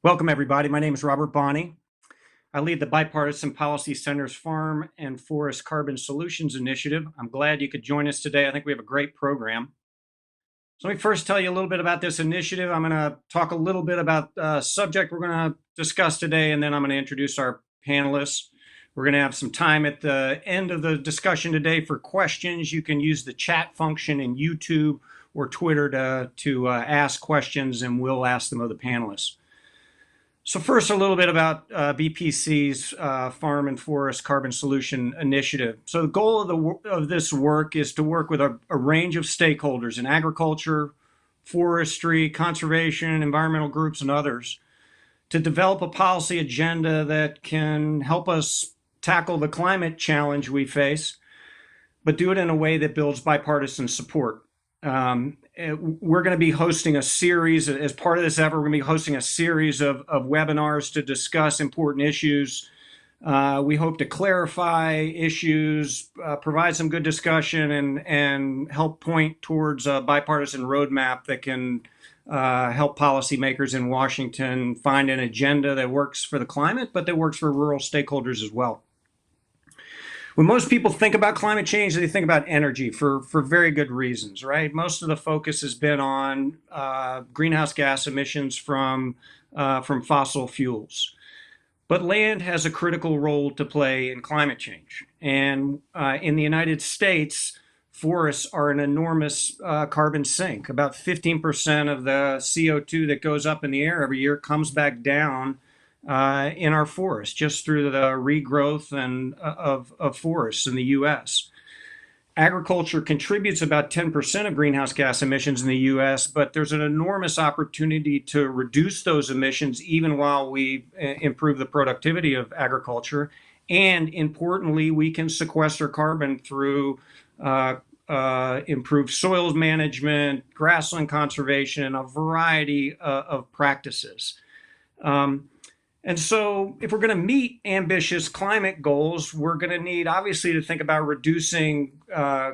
Welcome, everybody. My name is Robert Bonney. I lead the Bipartisan Policy Center's Farm and Forest Carbon Solutions Initiative. I'm glad you could join us today. I think we have a great program. So let me first tell you a little bit about this initiative. I'm going to talk a little bit about the subject we're going to discuss today, and then I'm going to introduce our panelists. We're going to have some time at the end of the discussion today for questions. You can use the chat function in YouTube or Twitter to ask questions, and we'll ask them of the panelists. So first, a little bit about BPC's Farm and Forest Carbon Solution Initiative. So the goal of this work is to work with a range of stakeholders in agriculture, forestry, conservation, environmental groups, and others to develop a policy agenda that can help us tackle the climate challenge we face, but do it in a way that builds bipartisan support. We're going to be hosting a series, as part of this effort, we're going to be hosting a series of webinars to discuss important issues. We hope to clarify issues, provide some good discussion, and help point towards a bipartisan roadmap that can help policymakers in Washington find an agenda that works for the climate, but that works for rural stakeholders as well. When most people think about climate change, they think about energy for very good reasons, right? Most of the focus has been on greenhouse gas emissions from fossil fuels. But land has a critical role to play in climate change. And in the United States, forests are an enormous carbon sink. About 15% of the CO2 that goes up in the air every year comes back down in our forests, just through the regrowth of forests in the U.S. Agriculture contributes about 10% of greenhouse gas emissions in the U.S., but there's an enormous opportunity to reduce those emissions even while we improve the productivity of agriculture. And importantly, we can sequester carbon through improved soils management, grassland conservation, a variety of practices. And so if we're going to meet ambitious climate goals, we're going to need, obviously, to think about reducing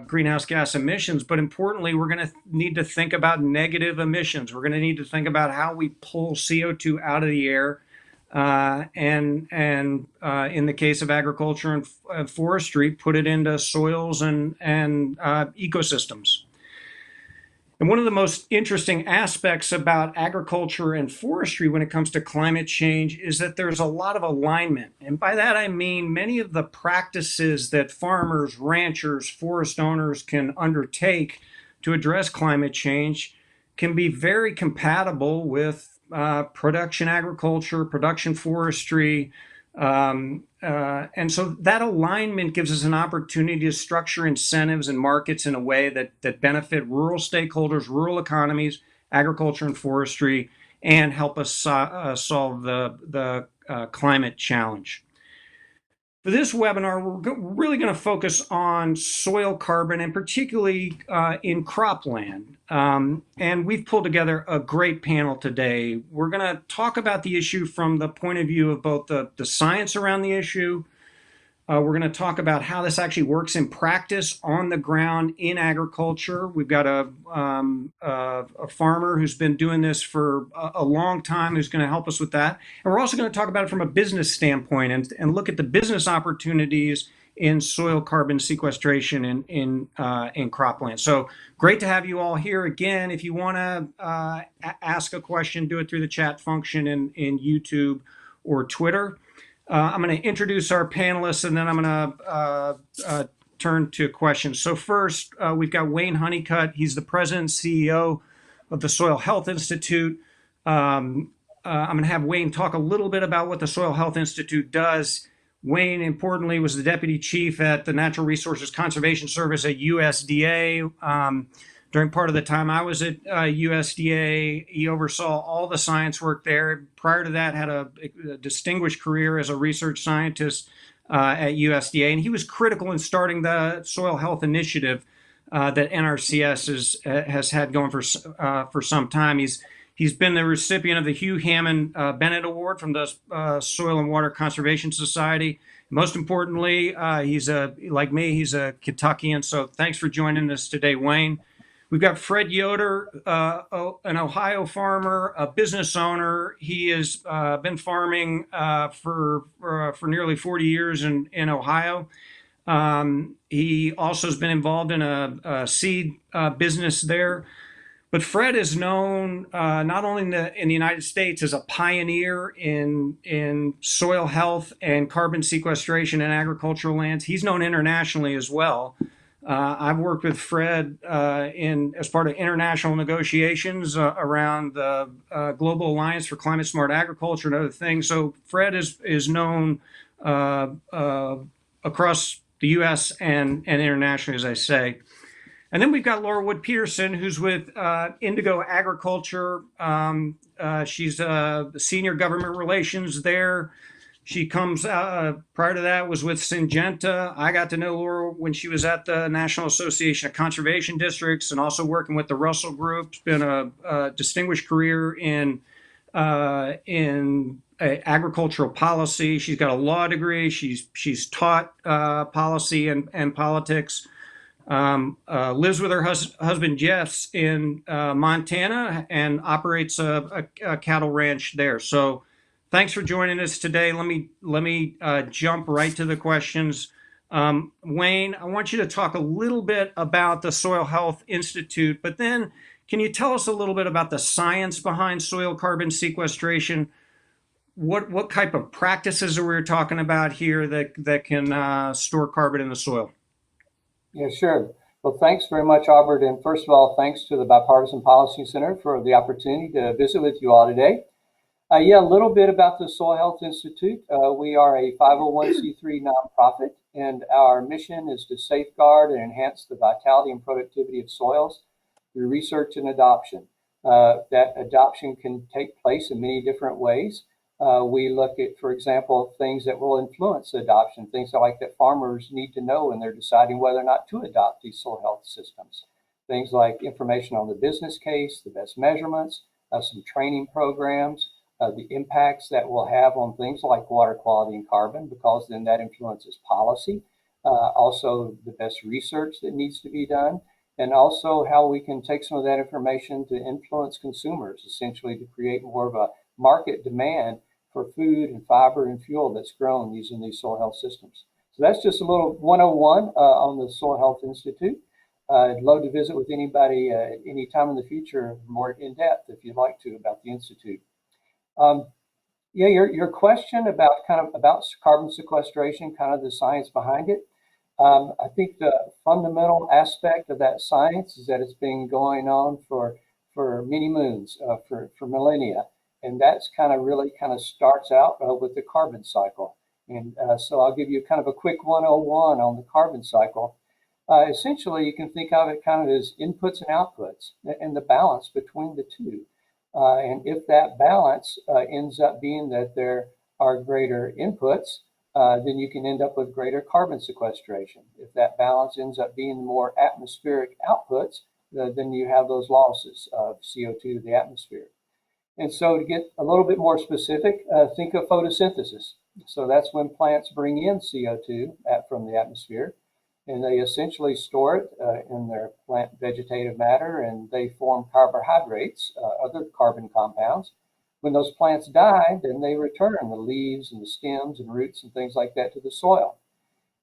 greenhouse gas emissions. But importantly, we're going to need to think about negative emissions. We're going to need to think about how we pull CO2 out of the air. And in the case of agriculture and forestry, put it into soils and ecosystems. And one of the most interesting aspects about agriculture and forestry when it comes to climate change is that there's a lot of alignment. And by that, I mean many of the practices that farmers, ranchers, forest owners can undertake to address climate change can be very compatible with production agriculture, production forestry. And so that alignment gives us an opportunity to structure incentives and markets in a way that benefit rural stakeholders, rural economies, agriculture and forestry, and help us solve the climate challenge. For this webinar, we're really going to focus on soil carbon, and particularly in cropland. And we've pulled together a great panel today. We're going to talk about the issue from the point of view of both the science around the issue. We're going to talk about how this actually works in practice on the ground in agriculture. We've got a farmer who's been doing this for a long time who's going to help us with that. And we're also going to talk about it from a business standpoint and look at the business opportunities in soil carbon sequestration in cropland. So great to have you all here again. If you want to ask a question, do it through the chat function in YouTube or Twitter. I'm going to introduce our panelists, and then I'm going to turn to questions. So first, we've got Wayne Honeycutt. He's the president and CEO of the Soil Health Institute. I'm going to have Wayne talk a little bit about what the Soil Health Institute does. Wayne, importantly, was the deputy chief at the Natural Resources Conservation Service at USDA. During part of the time I was at USDA, he oversaw all the science work there. Prior to that, had a distinguished career as a research scientist at USDA, and he was critical in starting the Soil Health Initiative that NRCS has had going for some time. He's been the recipient of the Hugh Hammond Bennett Award from the Soil and Water Conservation Society. Most importantly, like me, he's a Kentuckian. So thanks for joining us today, Wayne. We've got Fred Yoder, an Ohio farmer, a business owner. He has been farming for nearly 40 years in Ohio. He also has been involved in a seed business there. But Fred is known not only in the United States as a pioneer in soil health and carbon sequestration in agricultural lands. He's known internationally as well. I've worked with Fred as part of international negotiations around the Global Alliance for Climate Smart Agriculture and other things. So Fred is known across the U.S. and internationally, as I say. And then we've got Laura Wood Peterson, who's with Indigo Agriculture. She's the senior government relations there. She comes, prior to that, was with Syngenta. I got to know Laura when she was at the National Association of Conservation Districts and also working with the Russell Group. It's been a distinguished career in agricultural policy. She's got a law degree. She's taught policy and politics. Lives with her husband Jeff in Montana and operates a cattle ranch there. So thanks for joining us today. Let me jump right to the questions. Wayne, I want you to talk a little bit about the Soil Health Institute, but then can you tell us a little bit about the science behind soil carbon sequestration? What type of practices are we talking about here that can store carbon in the soil? Yeah, sure. Well, thanks very much, Albert. And first of all, thanks to the Bipartisan Policy Center for the opportunity to visit with you all today. Yeah, a little bit about the Soil Health Institute. We are a 501c3 nonprofit, and our mission is to safeguard and enhance the vitality and productivity of soils through research and adoption. That adoption can take place in many different ways. We look at, for example, things that will influence adoption, things like that farmers need to know when they're deciding whether or not to adopt these soil health systems. Things like information on the business case, the best measurements, some training programs, the impacts that will have on things like water quality and carbon, because then that influences policy. Also the best research that needs to be done, and also how we can take some of that information to influence consumers, essentially to create more of a market demand for food and fiber and fuel that's grown using these soil health systems. So that's just a little 101 on the Soil Health Institute. I'd love to visit with anybody at any time in the future, more in depth if you'd like to, about the Institute. Yeah, your question about about carbon sequestration, kind of the science behind it. I think the fundamental aspect of that science is that it's been going on for many moons, for millennia. And that's really starts out with the carbon cycle. And so I'll give you kind of a quick 101 on the carbon cycle. Essentially, you can think of it kind of as inputs and outputs and the balance between the two. And if that balance ends up being that there are greater inputs, then you can end up with greater carbon sequestration. If that balance ends up being more atmospheric outputs, then you have those losses of CO2 to the atmosphere. And so to get a little bit more specific, think of photosynthesis. So that's when plants bring in CO2 from the atmosphere, and they essentially store it in their plant vegetative matter, and they form carbohydrates, other carbon compounds. When those plants die, then they return the leaves and the stems and roots and things like that to the soil.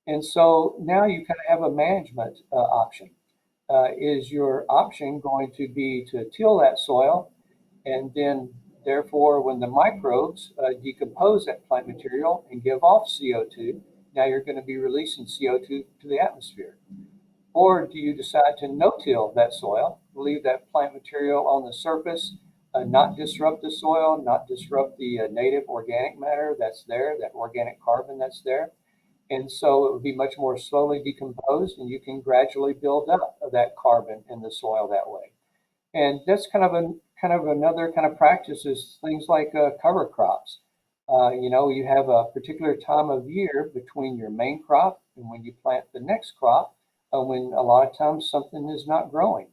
And so now you kind of have a management option. Is your option going to be to till that soil? And then, therefore, when the microbes decompose that plant material and give off CO2, now you're going to be releasing CO2 to the atmosphere. Or do you decide to no-till that soil, leave that plant material on the surface, not disrupt the soil, not disrupt the native organic matter that's there, that organic carbon that's there? And so it would be much more slowly decomposed, and you can gradually build up that carbon in the soil that way. And that's kind of another kind of practice is things like cover crops. You have a particular time of year between your main crop and when you plant the next crop, when a lot of times something is not growing.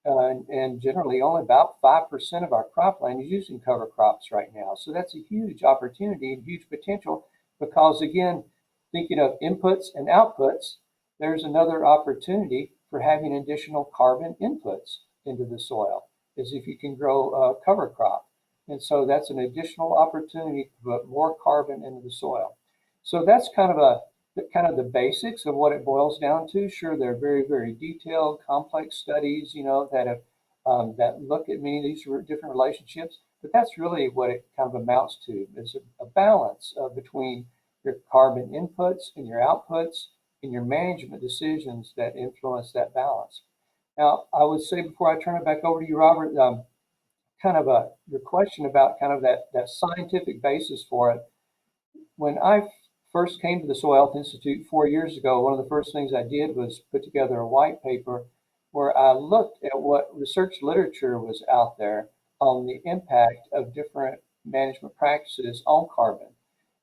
And generally only about 5% of our cropland is using cover crops right now. So that's a huge opportunity and huge potential, because again, thinking of inputs and outputs, there's another opportunity for having additional carbon inputs into the soil, as if you can grow a cover crop. And so that's an additional opportunity to put more carbon into the soil. So that's kind of the basics of what it boils down to. Sure, they're very, very detailed, complex studies, that have that look at many of these different relationships. But that's really what it kind of amounts to: is a balance between your carbon inputs and your outputs, and your management decisions that influence that balance. Now, I would say, before I turn it back over to you, Robert, your question about kind of that scientific basis for it. When I first came to the Soil Health Institute 4 years ago, one of the first things I did was put together a white paper where I looked at what research literature was out there on the impact of different management practices on carbon.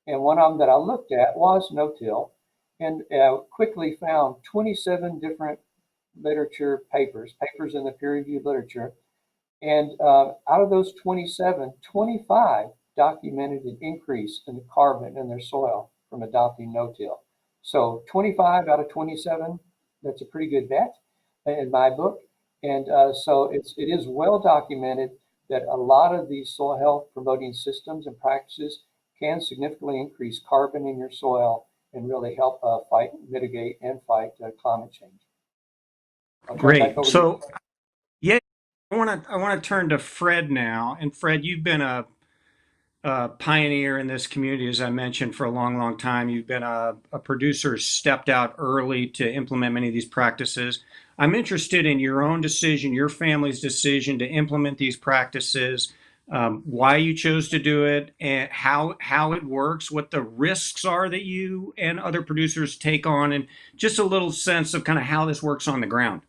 And one of them that I looked at was no-till, and quickly found 27 different literature papers in the peer-reviewed literature. And out of those 27, 25 documented an increase in the carbon in their soil from adopting no-till. So 25 out of 27, that's a pretty good bet in my book. And so it is well documented that a lot of these soil health promoting systems and practices can significantly increase carbon in your soil and really help mitigate and fight climate change. Great. So, yeah, I want to turn to Fred now. And Fred, you've been a pioneer in this community, as I mentioned, for a long, long time. You've been a producer who stepped out early to implement many of these practices. I'm interested in your own decision, your family's decision to implement these practices, why you chose to do it, and how it works, what the risks are that you and other producers take on, and just a little sense of kind of how this works on the ground.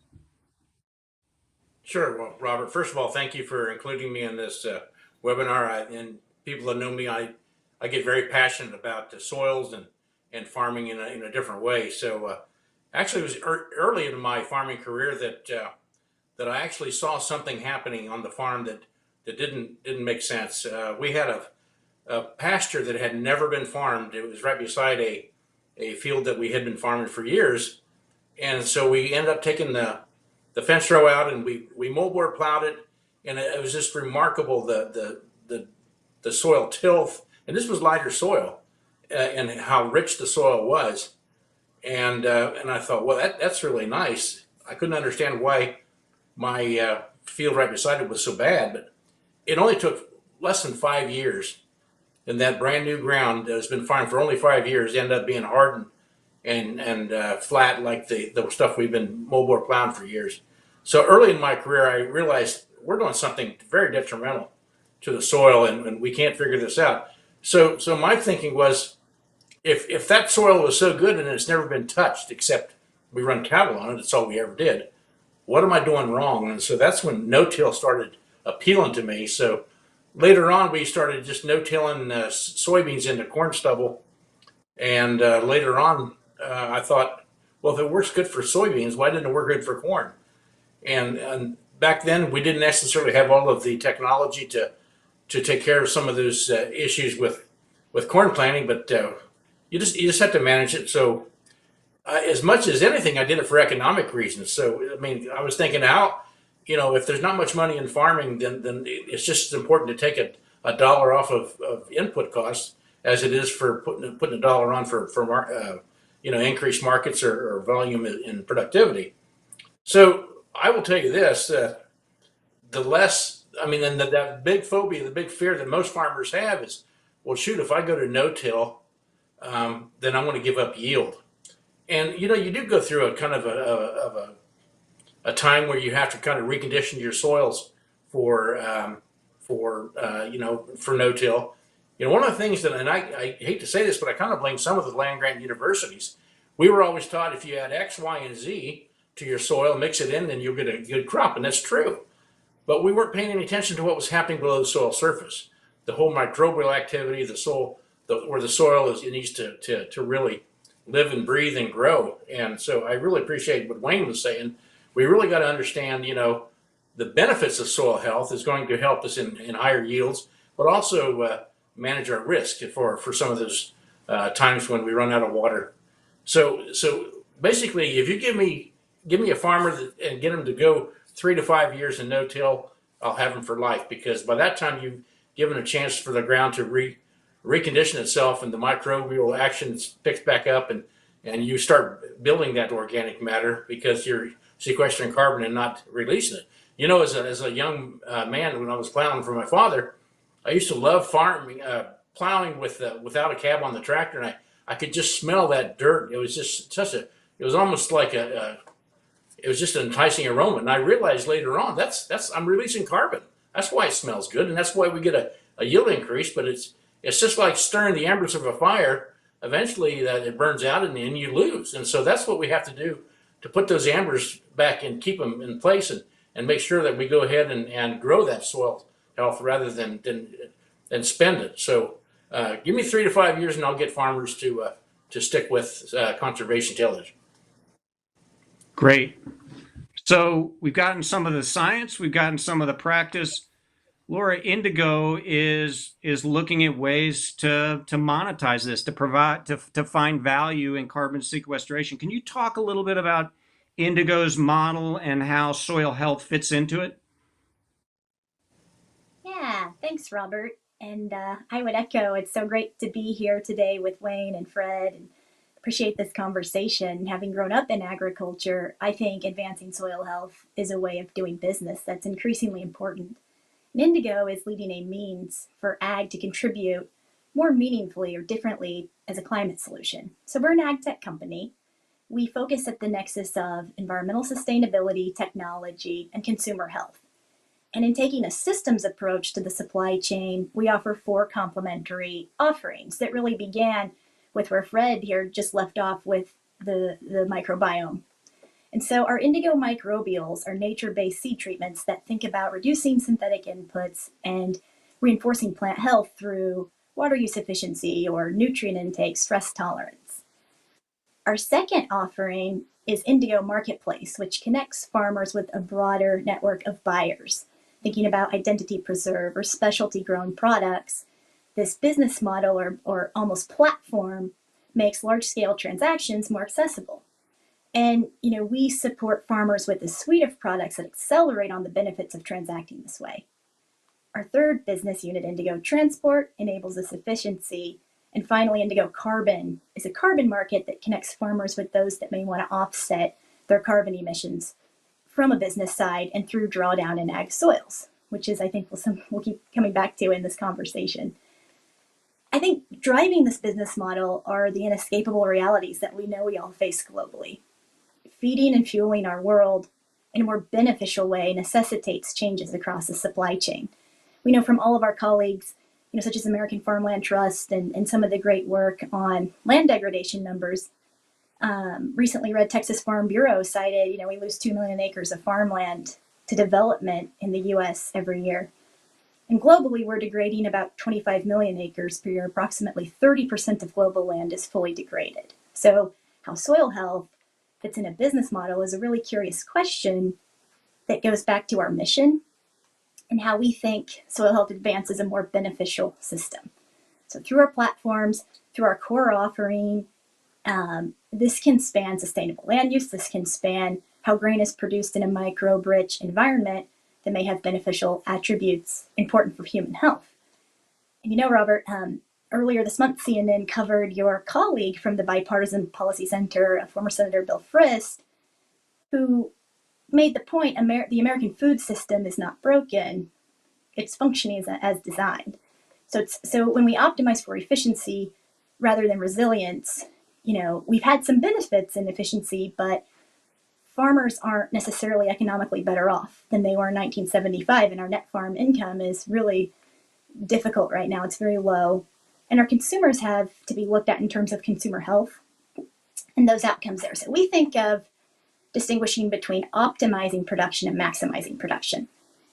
Sure. Well, Robert, first of all, thank you for including me in this webinar. And people that know me, I get very passionate about the soils and farming in a different way. So actually, it was early in my farming career that I actually saw something happening on the farm that didn't make sense. We had a pasture that had never been farmed. It was right beside a field that we had been farming for years. And so we ended up taking the fence row out, and we moldboard plowed it, and it was just remarkable the soil tilth, and this was lighter soil, and how rich the soil was, and I thought, well, that's really nice. I couldn't understand why my field right beside it was so bad, but it only took less than 5 years, and that brand new ground that has been farmed for only 5 years ended up being hardened and flat like the stuff we've been moldboard plowing for years. So early in my career, I realized we're doing something very detrimental to the soil, and we can't figure this out. So my thinking was, if that soil was so good and it's never been touched, except we run cattle on it, that's all we ever did, what am I doing wrong? And so that's when no-till started appealing to me. So later on, we started just no-tilling soybeans into corn stubble. And later on, I thought, well, if it works good for soybeans, why didn't it work good for corn? And back then, we didn't necessarily have all of the technology to take care of some of those issues with corn planting, but you just have to manage it. So as much as anything, I did it for economic reasons. So I mean, I was thinking, how, if there's not much money in farming, then it's just as important to take a dollar off of input costs as it is for putting a dollar on for increased markets or volume in productivity. So I will tell you this: the less, I mean, and that big phobia, the big fear that most farmers have is, well, shoot, if I go to no-till, then I'm going to give up yield. And you do go through a kind of a time where you have to kind of recondition your soils for no-till. One of the things that, and I hate to say this, but I kind of blame some of the land grant universities. We were always taught if you add X, Y, and Z to your soil, mix it in, then you'll get a good crop, and that's true. But we weren't paying any attention to what was happening below the soil surface. The whole microbial activity, the soil, where the soil is, it needs to really live and breathe and grow. And so I really appreciate what Wayne was saying. We really got to understand, the benefits of soil health is going to help us in higher yields, but also manage our risk for some of those times when we run out of water. So basically, if you give me give me a farmer and get him to go 3 to 5 years in no-till, I'll have him for life, because by that time you've given a chance for the ground to recondition itself, and the microbial action picks back up, and you start building that organic matter because you're sequestering carbon and not releasing it. You know, as a young man, when I was plowing for my father, I used to love farming, plowing without a cab on the tractor, and I could just smell that dirt. It was just it was almost like it was just an enticing aroma. And I realized later on I'm releasing carbon. That's why it smells good, and that's why we get a yield increase. But it's just like stirring the embers of a fire. Eventually, that it burns out, and then you lose. And so that's what we have to do to put those embers back and keep them in place, and make sure that we go ahead and grow that soil health rather than spend it. So give me 3 to 5 years, and I'll get farmers to stick with conservation tillage. Great. So we've gotten some of the science, we've gotten some of the practice. Laura, Indigo is looking at ways to monetize this, to provide to find value in carbon sequestration. Can you talk a little bit about Indigo's model and how soil health fits into it? Yeah, thanks, Robert. And I would echo, it's so great to be here today with Wayne and Fred, and appreciate this conversation. Having grown up in agriculture, I think advancing soil health is a way of doing business that's increasingly important. And Indigo is leading a means for ag to contribute more meaningfully or differently as a climate solution. So we're an ag tech company. We focus at the nexus of environmental sustainability, technology, and consumer health. And in taking a systems approach to the supply chain, we offer 4 complementary offerings that really began with where Fred here just left off with the microbiome. And so our Indigo microbials are nature-based seed treatments that think about reducing synthetic inputs and reinforcing plant health through water use efficiency or nutrient intake, stress tolerance. Our second offering is Indigo Marketplace, which connects farmers with a broader network of buyers. Thinking about identity preserve or specialty grown products, this business model or almost platform makes large-scale transactions more accessible. And we support farmers with a suite of products that accelerate on the benefits of transacting this way. Our third business unit, Indigo Transport, enables this efficiency. And finally, Indigo Carbon is a carbon market that connects farmers with those that may want to offset their carbon emissions from a business side and through drawdown in ag soils, which is, I think, we'll keep coming back to in this conversation. I think driving this business model are the inescapable realities that we know we all face globally. Feeding and fueling our world in a more beneficial way necessitates changes across the supply chain. We know from all of our colleagues, such as American Farmland Trust and some of the great work on land degradation numbers. Recently read Texas Farm Bureau cited, we lose 2 million acres of farmland to development in the US every year. And globally, we're degrading about 25 million acres per year. Approximately 30% of global land is fully degraded. So how soil health fits in a business model is a really curious question that goes back to our mission and how we think soil health advances a more beneficial system. So through our platforms, through our core offering, this can span sustainable land use. This can span how grain is produced in a microbe-rich environment that may have beneficial attributes important for human health. And Robert, earlier this month, CNN covered your colleague from the Bipartisan Policy Center, former Senator Bill Frist, who made the point the American food system is not broken. It's functioning as designed. So when we optimize for efficiency rather than resilience, we've had some benefits in efficiency, but farmers aren't necessarily economically better off than they were in 1975, and our net farm income is really difficult right now. It's very low, and our consumers have to be looked at in terms of consumer health and those outcomes there. So we think of distinguishing between optimizing production and maximizing production.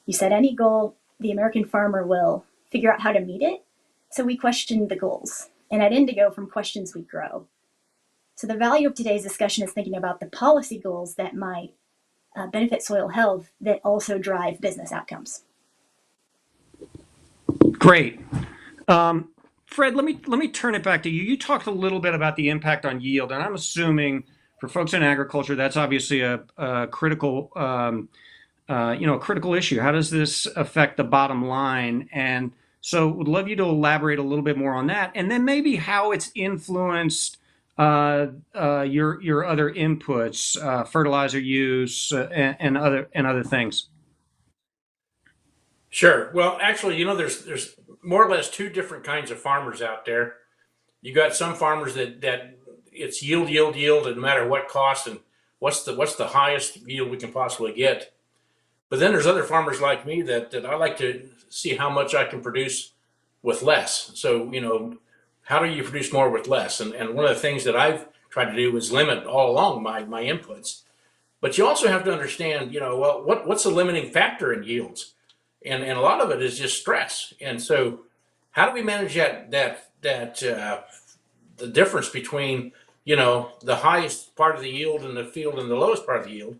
You set any goal, the American farmer will figure out how to meet it. So we question the goals, and at Indigo, from questions we grow. So the value of today's discussion is thinking about the policy goals that might benefit soil health that also drive business outcomes. Great. Fred, let me turn it back to you. You talked a little bit about the impact on yield, and I'm assuming for folks in agriculture, that's obviously a critical, critical issue. How does this affect the bottom line? And so would love you to elaborate a little bit more on that, and then maybe how it's influenced your other inputs, fertilizer use, and other things. Sure. Well, actually, there's more or less two different kinds of farmers out there. You got some farmers that it's yield, yield, yield, and no matter what cost and what's the highest yield we can possibly get. But then there's other farmers like me that I like to see how much I can produce with less. So, how do you produce more with less? And one of the things that I've tried to do is limit all along my inputs. But you also have to understand, well, what's the limiting factor in yields? And a lot of it is just stress. And so how do we manage the difference between, the highest part of the yield in the field and the lowest part of the yield?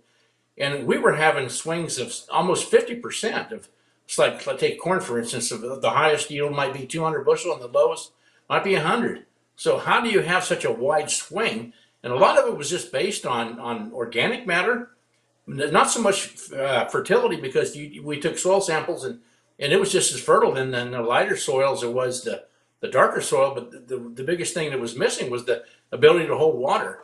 And we were having swings of almost 50% of, it's like, let's take corn, for instance, of the highest yield might be 200 bushel and the lowest might be 100. So how do you have such a wide swing? And a lot of it was just based on organic matter, not so much fertility, because we took soil samples and it was just as fertile in the lighter soil as it was the darker soil. But the biggest thing that was missing was the ability to hold water.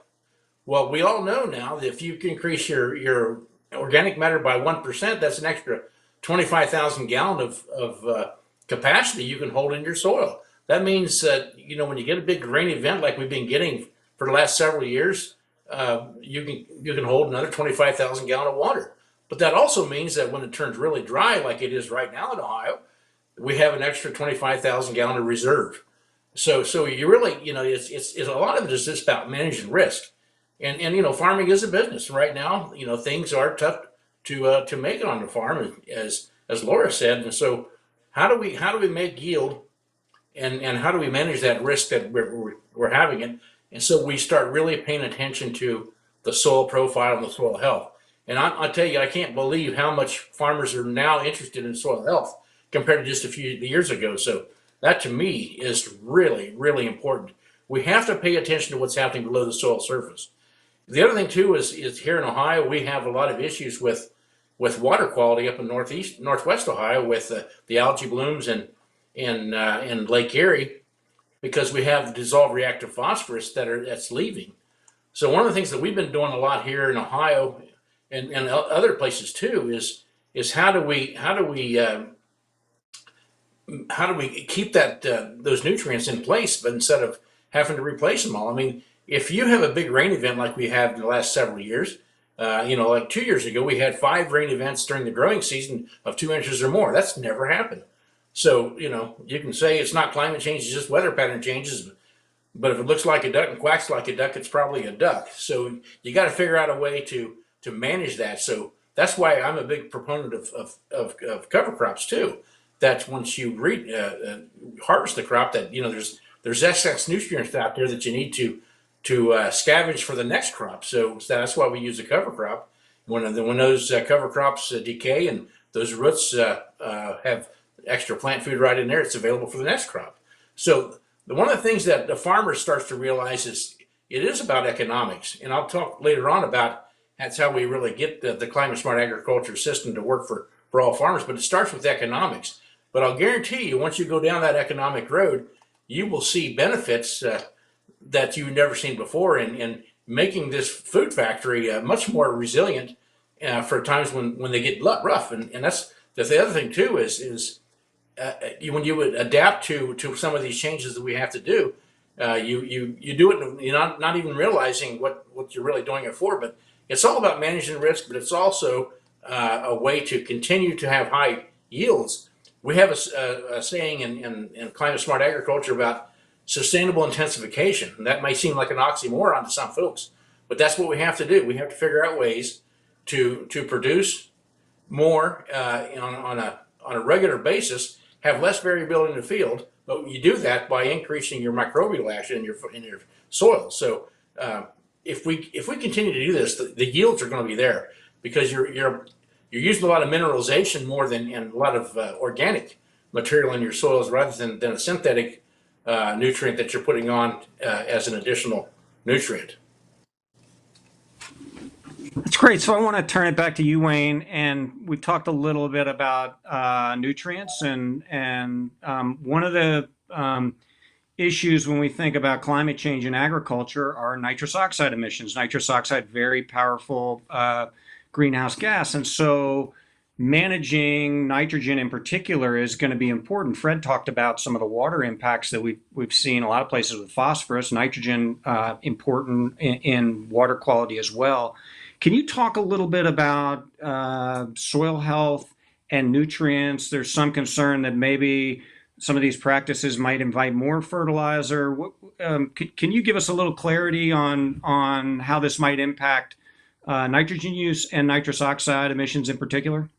Well, we all know now that if you can increase your organic matter by 1%, that's an extra 25,000 gallon of capacity you can hold in your soil. That means that, when you get a big rain event like we've been getting for the last several years, you can hold another 25,000 gallon of water. But that also means that when it turns really dry, like it is right now in Ohio, we have an extra 25,000 gallon of reserve. So you really, it's a lot of it is just about managing risk. And farming is a business. Right now, things are tough to make it on the farm, as Laura said. And so how do we make yield, and how do we manage that risk that we're having it? And so we start really paying attention to the soil profile and the soil health. And I tell you, I can't believe how much farmers are now interested in soil health compared to just a few years ago. So that to me is really, really important. We have to pay attention to what's happening below the soil surface. The other thing too is here in Ohio, we have a lot of issues with water quality up in northwest Ohio with the algae blooms and Lake Erie, because we have dissolved reactive phosphorus that's leaving. So one of the things that we've been doing a lot here in Ohio and other places too is how do we keep those nutrients in place, but instead of having to replace them all. I mean, if you have a big rain event like we have in the last several years, like 2 years ago, we had 5 rain events during the growing season of 2 inches or more. That's never happened. So, you can say it's not climate change, it's just weather pattern changes. But if it looks like a duck and quacks like a duck, it's probably a duck. So you got to figure out a way to manage that. So that's why I'm a big proponent of cover crops too. That once you harvest the crop, that there's excess nutrients out there that you need to scavenge for the next crop. So that's why we use a cover crop. When those cover crops decay and those roots have extra plant food right in there, it's available for the next crop. So one of the things that the farmer starts to realize is it is about economics. And I'll talk later on about that's how we really get the climate smart agriculture system to work for all farmers. But it starts with economics. But I'll guarantee you, once you go down that economic road, you will see benefits that you've never seen before in making this food factory much more resilient for times when they get rough. And that's the other thing too is when you would adapt to some of these changes that we have to do, you do it and you're not even realizing what you're really doing it for. But it's all about managing risk, but it's also a way to continue to have high yields. We have a saying in climate smart agriculture about sustainable intensification. And that may seem like an oxymoron to some folks, but that's what we have to do. We have to figure out ways to produce more on a regular basis, have less variability in the field, but you do that by increasing your microbial action in your soil. So if we continue to do this, the yields are going to be there because you're using a lot of mineralization more than and a lot of organic material in your soils rather than a synthetic nutrient that you're putting on as an additional nutrient. That's great. So I want to turn it back to you, Wayne, and we've talked a little bit about nutrients, and one of the issues when we think about climate change in agriculture are nitrous oxide emissions. Nitrous oxide, very powerful greenhouse gas, and so managing nitrogen in particular is going to be important. Fred talked about some of the water impacts that we've seen a lot of places with phosphorus. Nitrogen important in water quality as well. Can you talk a little bit about soil health and nutrients? There's some concern that maybe some of these practices might invite more fertilizer. Can you give us a little clarity on how this might impact nitrogen use and nitrous oxide emissions in particular?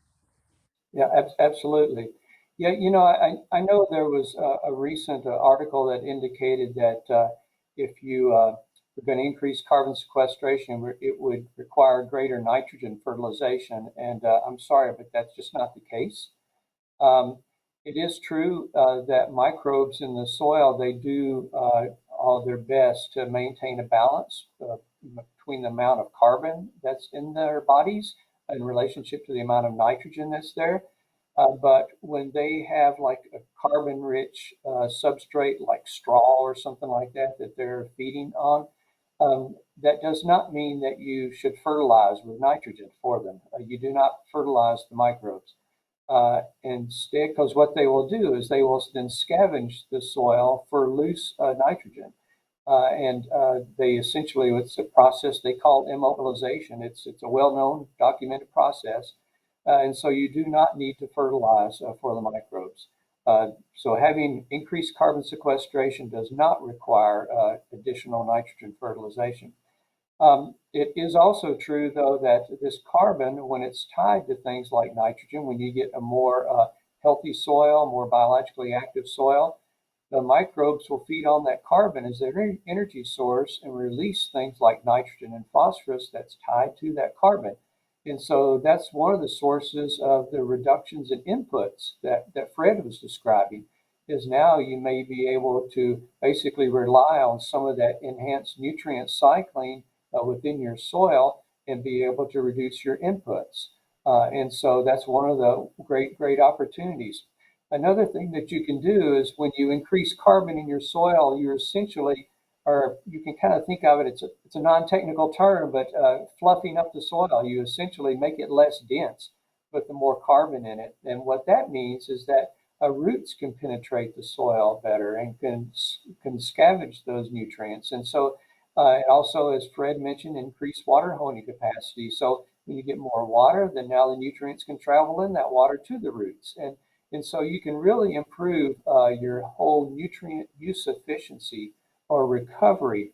Yeah, absolutely. Yeah, I know there was a recent article that indicated that if you were going to increase carbon sequestration, it would require greater nitrogen fertilization. And I'm sorry, but that's just not the case. Um, it is true that microbes in the soil, they do all their best to maintain a balance between the amount of carbon that's in their bodies in relationship to the amount of nitrogen that's there. But when they have like a carbon-rich substrate like straw or something like that that they're feeding on, that does not mean that you should fertilize with nitrogen for them. You do not fertilize the microbes. Instead, because what they will do is they will then scavenge the soil for loose nitrogen. They essentially, it's a process they call immobilization. It's a well-known, documented process. And so you do not need to fertilize for the microbes. So having increased carbon sequestration does not require additional nitrogen fertilization. It is also true, though, that this carbon, when it's tied to things like nitrogen, when you get a more healthy soil, more biologically active soil, the microbes will feed on that carbon as their energy source and release things like nitrogen and phosphorus that's tied to that carbon. And so that's one of the sources of the reductions in inputs that Fred was describing, is now you may be able to basically rely on some of that enhanced nutrient cycling within your soil and be able to reduce your inputs. And so that's one of the great opportunities. Another thing that you can do is when you increase carbon in your soil, you're essentially, or you can kind of think of it, it's a non-technical term, but fluffing up the soil. You essentially make it less dense with the more carbon in it. And what that means is that roots can penetrate the soil better and can scavenge those nutrients. And so it also, as Fred mentioned, increased water holding capacity. So when you get more water, then now the nutrients can travel in that water to the roots. And so you can really improve your whole nutrient use efficiency or recovery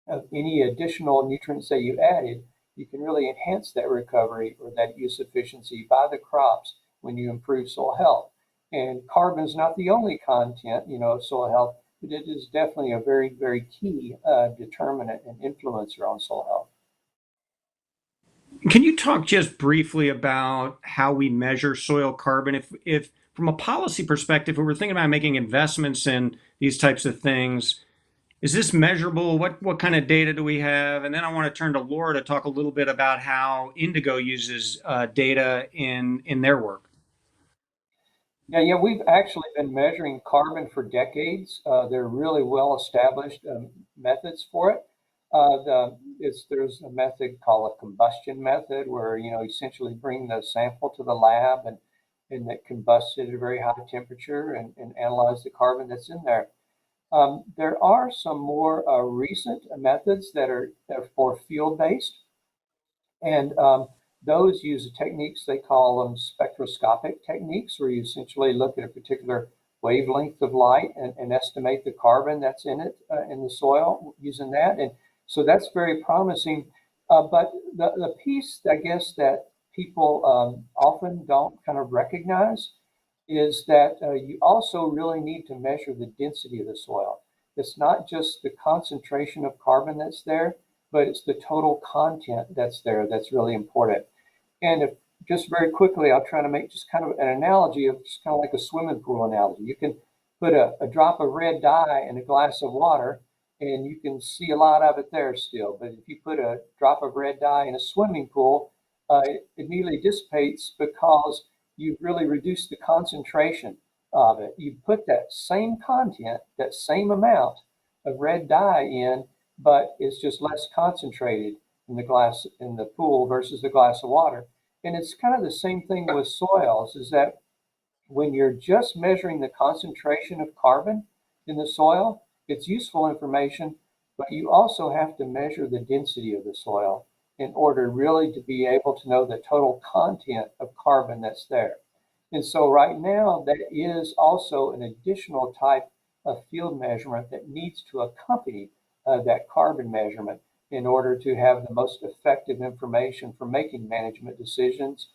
of any additional nutrients that you added. You can really enhance that recovery or that use efficiency by the crops when you improve soil health. And carbon is not the only content, of soil health, but it is definitely a very key determinant and influencer on soil health. Can you talk just briefly about how we measure soil carbon? If from a policy perspective, if we're thinking about making investments in these types of things, is this measurable? What kind of data do we have? And then I want to turn to Laura to talk a little bit about how Indigo uses data in their work. Yeah, we've actually been measuring carbon for decades. They're really well-established methods for it. There's a method called a combustion method where, essentially bring the sample to the lab and that combusts it at a very high temperature and analyze the carbon that's in there. There are some more recent methods that are for field-based, and those use techniques, they call them spectroscopic techniques, where you essentially look at a particular wavelength of light and estimate the carbon that's in it, in the soil using that. And so that's very promising. But the piece, I guess, that people often don't kind of recognize is that you also really need to measure the density of the soil. It's not just the concentration of carbon that's there, but it's the total content that's there that's really important. And just very quickly, I'll try to make just kind of an analogy of just kind of like a swimming pool analogy. You can put a drop of red dye in a glass of water, and you can see a lot of it there still. But if you put a drop of red dye in a swimming pool, it immediately dissipates because you've really reduced the concentration of it. You put that same content, that same amount of red dye in, but it's just less concentrated in the pool versus the glass of water. And it's kind of the same thing with soils, is that when you're just measuring the concentration of carbon in the soil, it's useful information, but you also have to measure the density of the soil in order really to be able to know the total content of carbon that's there. And so right now, that is also an additional type of field measurement that needs to accompany that carbon measurement in order to have the most effective information for making management decisions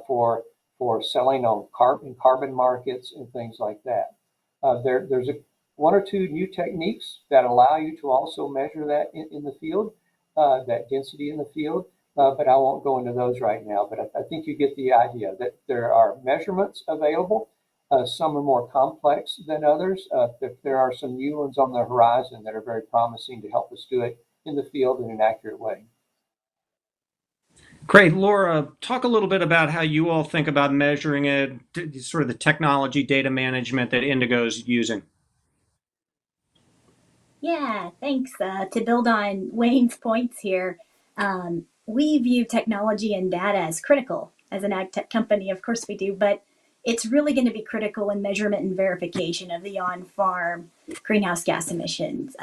for selling on carbon markets and things like that. There's one or two new techniques that allow you to also measure that in the field, that density in the field, but I won't go into those right now. But I think you get the idea that there are measurements available. Some are more complex than others. There are some new ones on the horizon that are very promising to help us do it in the field in an accurate way. Great. Laura, talk a little bit about how you all think about measuring it, sort of the technology data management that Indigo is using. Yeah, thanks. To build on Wayne's points here, we view technology and data as critical as an ag tech company. Of course, we do, but it's really going to be critical in measurement and verification of the on farm greenhouse gas emissions.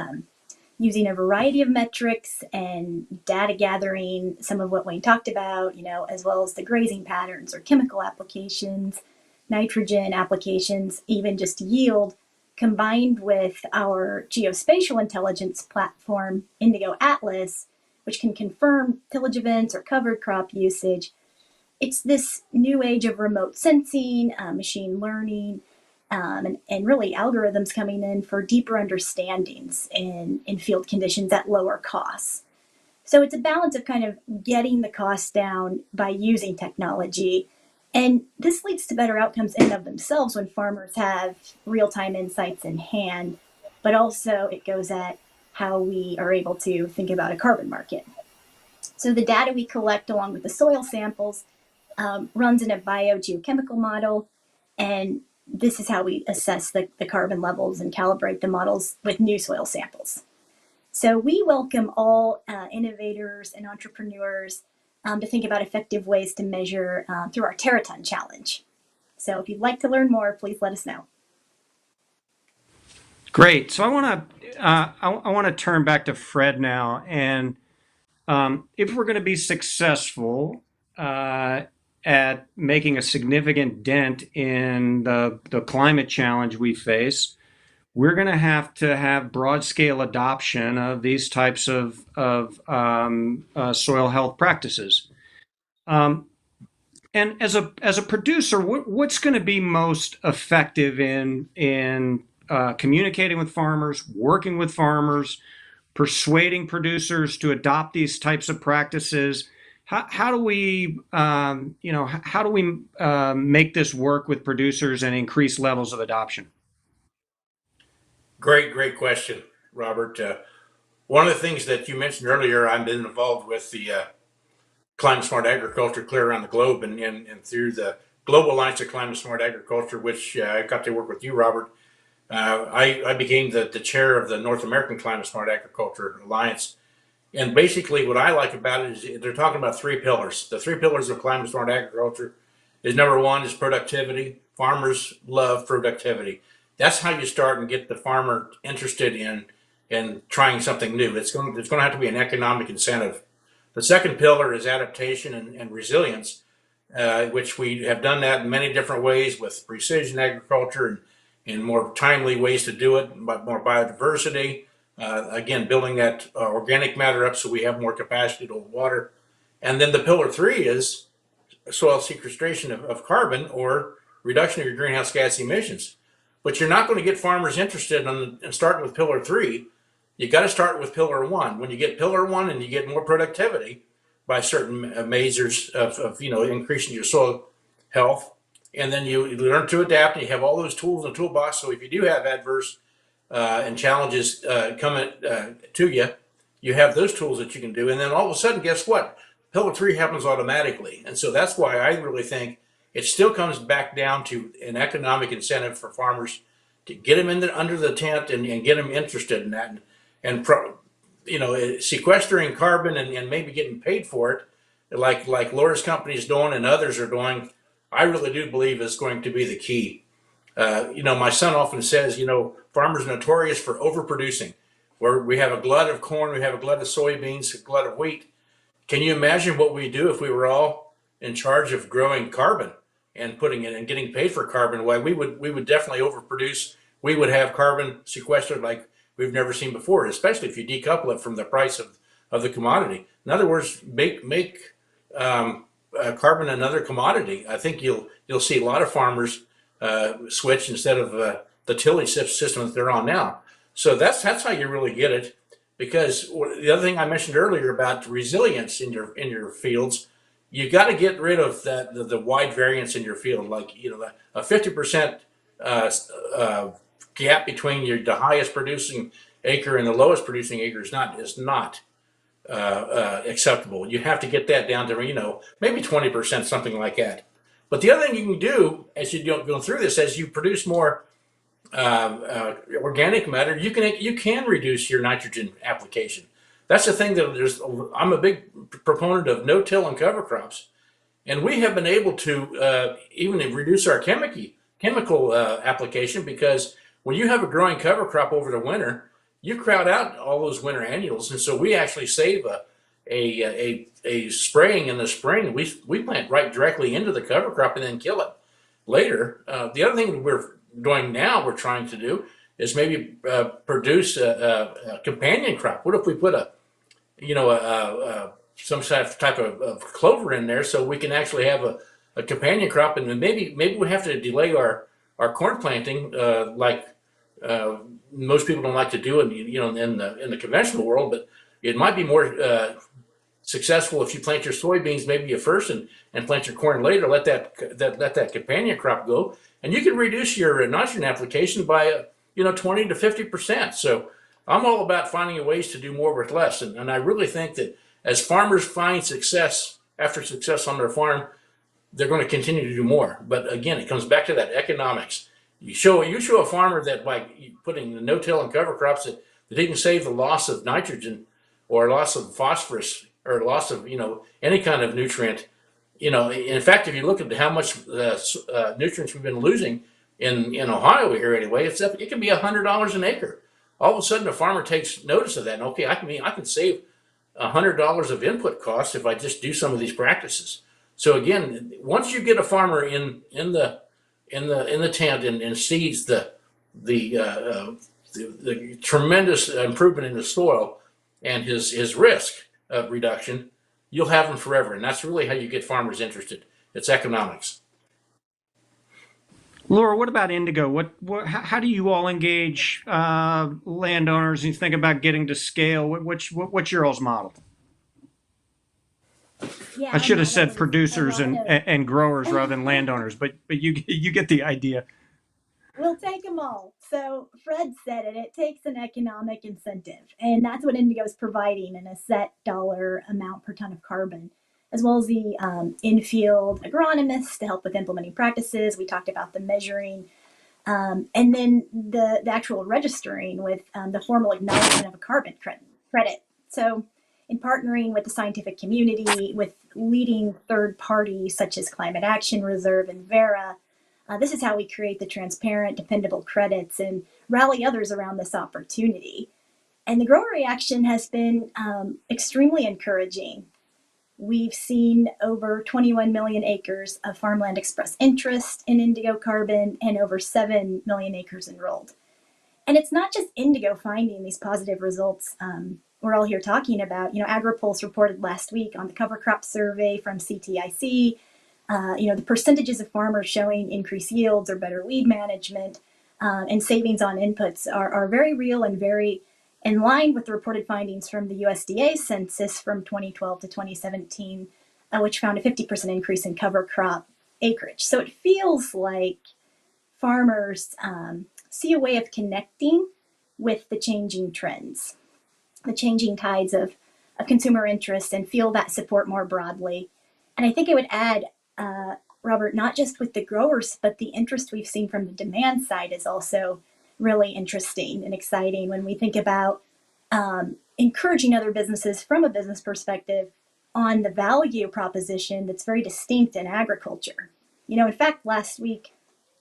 Using a variety of metrics and data gathering, some of what Wayne talked about, as well as the grazing patterns or chemical applications, nitrogen applications, even just yield, combined with our geospatial intelligence platform, Indigo Atlas, which can confirm tillage events or covered crop usage. It's this new age of remote sensing, machine learning, and really algorithms coming in for deeper understandings in field conditions at lower costs. So it's a balance of kind of getting the costs down by using technology. And this leads to better outcomes in and of themselves when farmers have real-time insights in hand, but also it goes at how we are able to think about a carbon market. So the data we collect along with the soil samples runs in a biogeochemical model, and this is how we assess the carbon levels and calibrate the models with new soil samples. So we welcome all innovators and entrepreneurs to think about effective ways to measure through our Teraton Challenge. So if you'd like to learn more, please let us know. Great. So I want to turn back to Fred now, and if we're going to be successful at making a significant dent in the climate challenge we face, we're going to have broad scale adoption of these types of soil health practices. And as a producer, what's going to be most effective in communicating with farmers, working with farmers, persuading producers to adopt these types of practices? How do we make this work with producers and increase levels of adoption? Great question, Robert. One of the things that you mentioned earlier, I've been involved with the climate smart agriculture clear around the globe, and through the Global Alliance of Climate Smart Agriculture, which I got to work with you, Robert. I became the chair of the North American Climate Smart Agriculture Alliance. And basically, what I like about it is they're talking about three pillars. The three pillars of climate smart agriculture is number one is productivity. Farmers love productivity. That's how you start and get the farmer interested in trying something new. It's going to have to be an economic incentive. The second pillar is adaptation and resilience, which we have done that in many different ways with precision agriculture and more timely ways to do it, but more biodiversity. Again, building that organic matter up so we have more capacity to hold water. And then the pillar three is soil sequestration of carbon or reduction of your greenhouse gas emissions. But you're not going to get farmers interested in starting with pillar three. You got to start with pillar one. When you get pillar one and you get more productivity by certain measures of increasing your soil health, and then you learn to adapt and you have all those tools in the toolbox. So if you do have adverse and challenges come to you, you have those tools that you can do. And then all of a sudden, guess what? Pillar 3 happens automatically. And so that's why I really think it still comes back down to an economic incentive for farmers to get them under the tent and get them interested in that. Sequestering carbon and maybe getting paid for it, like Laura's company is doing and others are doing, I really do believe is going to be the key. My son often says, farmers are notorious for overproducing. Where we have a glut of corn, we have a glut of soybeans, a glut of wheat. Can you imagine what we do if we were all in charge of growing carbon and putting it and getting paid for carbon? Why we would definitely overproduce. We would have carbon sequestered like we've never seen before, especially if you decouple it from the price of the commodity. In other words, make carbon another commodity. I think you'll see a lot of farmers switch instead of the tillage system that they're on now. So that's how you really get it. Because the other thing I mentioned earlier about resilience in your fields, you got to get rid of the wide variance in your field. Like a 50% gap between the highest producing acre and the lowest producing acre is not acceptable. You have to get that down to maybe 20%, something like that. But the other thing you can do as you go through this, as you produce more organic matter, you can reduce your nitrogen application. That's the thing that I'm a big proponent of no-till and cover crops, and we have been able to even reduce our chemical application, because when you have a growing cover crop over the winter, you crowd out all those winter annuals, and so we actually save a spraying in the spring. We plant right directly into the cover crop and then kill it later. The other thing we're trying to do is maybe produce a companion crop. What if we put some type of clover in there, so we can actually have a companion crop, and then maybe we have to delay our corn planting, like most people don't like to do in the conventional world, but it might be more successful if you plant your soybeans maybe you first and plant your corn later. Let that companion crop go, and you can reduce your nitrogen application by 20 to 50%. So I'm all about finding ways to do more with less, and I really think that as farmers find success after success on their farm, they're going to continue to do more. But again, it comes back to that economics. You show a farmer that by putting the no-till and cover crops that he can save the loss of nitrogen or loss of phosphorus or loss of any kind of nutrient. In fact, if you look at how much nutrients we've been losing in Ohio here anyway, it can be $100 an acre. All of a sudden, a farmer takes notice of that, and okay, I can save $100 of input costs if I just do some of these practices. So again, once you get a farmer in the tent and sees the tremendous improvement in the soil and his risk of reduction, you'll have them forever. And that's really how you get farmers interested. It's economics. Laura, what about Indigo? How do you all engage landowners and think about getting to scale? What's your all's model? Yeah, I should have that said was producers a lot and growers rather than landowners, but you get the idea. We'll take them all. So Fred said it takes an economic incentive, and that's what Indigo is providing in a set dollar amount per ton of carbon, as well as the in-field agronomists to help with implementing practices. We talked about the measuring, and then the actual registering with the formal acknowledgement of a carbon credit. So in partnering with the scientific community, with leading third parties such as Climate Action Reserve and Vera, this is how we create the transparent, dependable credits and rally others around this opportunity. And the grower reaction has been extremely encouraging. We've seen over 21 million acres of farmland express interest in Indigo carbon and over 7 million acres enrolled. And it's not just Indigo finding these positive results we're all here talking about. AgriPulse reported last week on the cover crop survey from CTIC, the percentages of farmers showing increased yields or better weed management and savings on inputs are very real and very in line with the reported findings from the USDA census from 2012 to 2017, which found a 50% increase in cover crop acreage. So it feels like farmers see a way of connecting with the changing trends, the changing tides of consumer interests, and feel that support more broadly. And I think I would add, Robert, not just with the growers, but the interest we've seen from the demand side is also really interesting and exciting when we think about encouraging other businesses from a business perspective on the value proposition that's very distinct in agriculture. In fact, last week,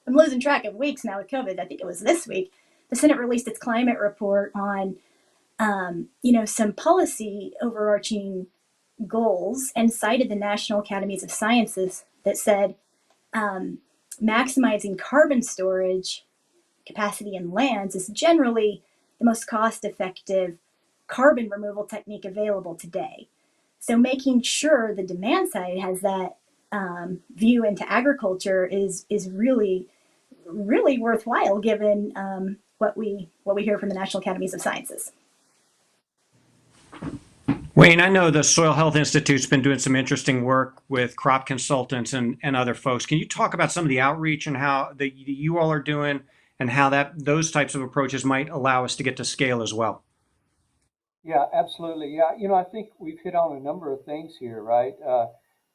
I'm losing track of weeks now with COVID. I think it was this week, the Senate released its climate report on, some policy overarching goals and cited the National Academies of Sciences that said maximizing carbon storage capacity in lands is generally the most cost-effective carbon removal technique available today. So making sure the demand side has that view into agriculture is really, really worthwhile given what we hear from the National Academies of Sciences. Wayne, I know the Soil Health Institute's been doing some interesting work with crop consultants and other folks. Can you talk about some of the outreach and how that you all are doing and how those types of approaches might allow us to get to scale as well? Yeah, absolutely. Yeah, I think we've hit on a number of things here, right?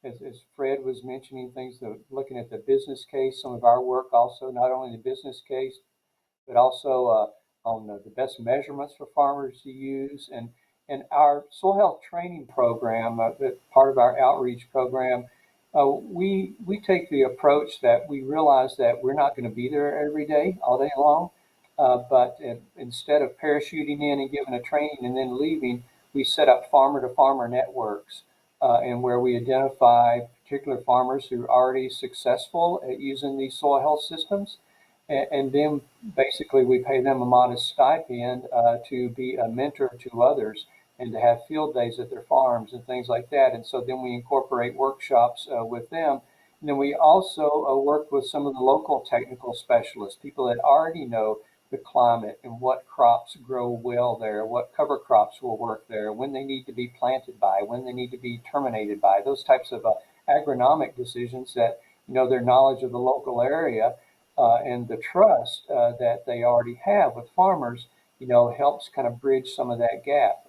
As Fred was mentioning, things that looking at the business case, some of our work also, not only the business case, but also on the best measurements for farmers to use. And our soil health training program, part of our outreach program, we take the approach that we realize that we're not going to be there every day, all day long. But instead of parachuting in and giving a training and then leaving, we set up farmer-to-farmer networks, and where we identify particular farmers who are already successful at using these soil health systems, and then basically we pay them a modest stipend to be a mentor to others and to have field days at their farms and things like that. And so then we incorporate workshops with them. And then we also work with some of the local technical specialists, people that already know the climate and what crops grow well there, what cover crops will work there, when they need to be planted by, when they need to be terminated by, those types of agronomic decisions that, their knowledge of the local area and the trust that they already have with farmers, helps kind of bridge some of that gap.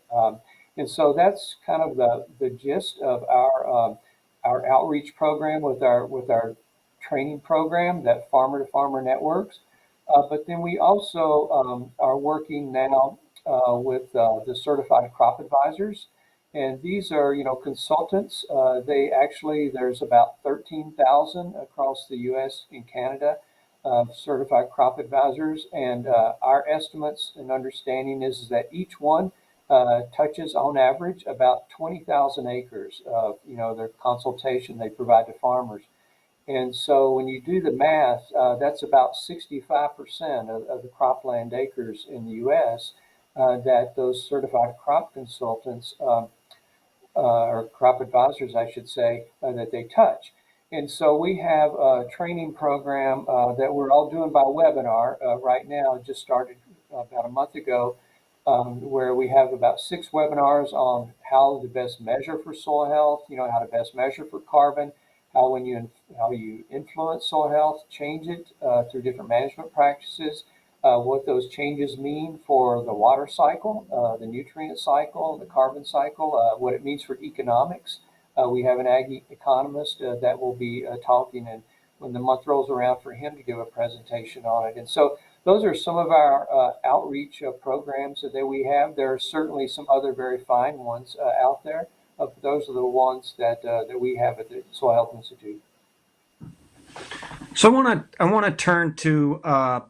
And so that's kind of the gist of our outreach program with our training program, that farmer-to-farmer networks. But then we also are working now with the certified crop advisors, and these are consultants. There's about 13,000 across the U.S. and Canada certified crop advisors, and our estimates and understanding is that each one touches on average about 20,000 acres of their consultation they provide to farmers. And so when you do the math, that's about 65% of the cropland acres in the U.S. That those certified crop consultants or crop advisors, I should say, that they touch. And so we have a training program that we're all doing by webinar right now. It just started about a month ago, where we have about 6 webinars on how to best measure for soil health, how to best measure for carbon, how you influence soil health, change it through different management practices, what those changes mean for the water cycle, the nutrient cycle, the carbon cycle, what it means for economics. We have an ag economist that will be talking, and when the month rolls around, for him to give a presentation on it. And so those are some of our outreach programs that we have. There are certainly some other very fine ones out there. Those are the ones that we have at the Soil Health Institute. So I want to turn to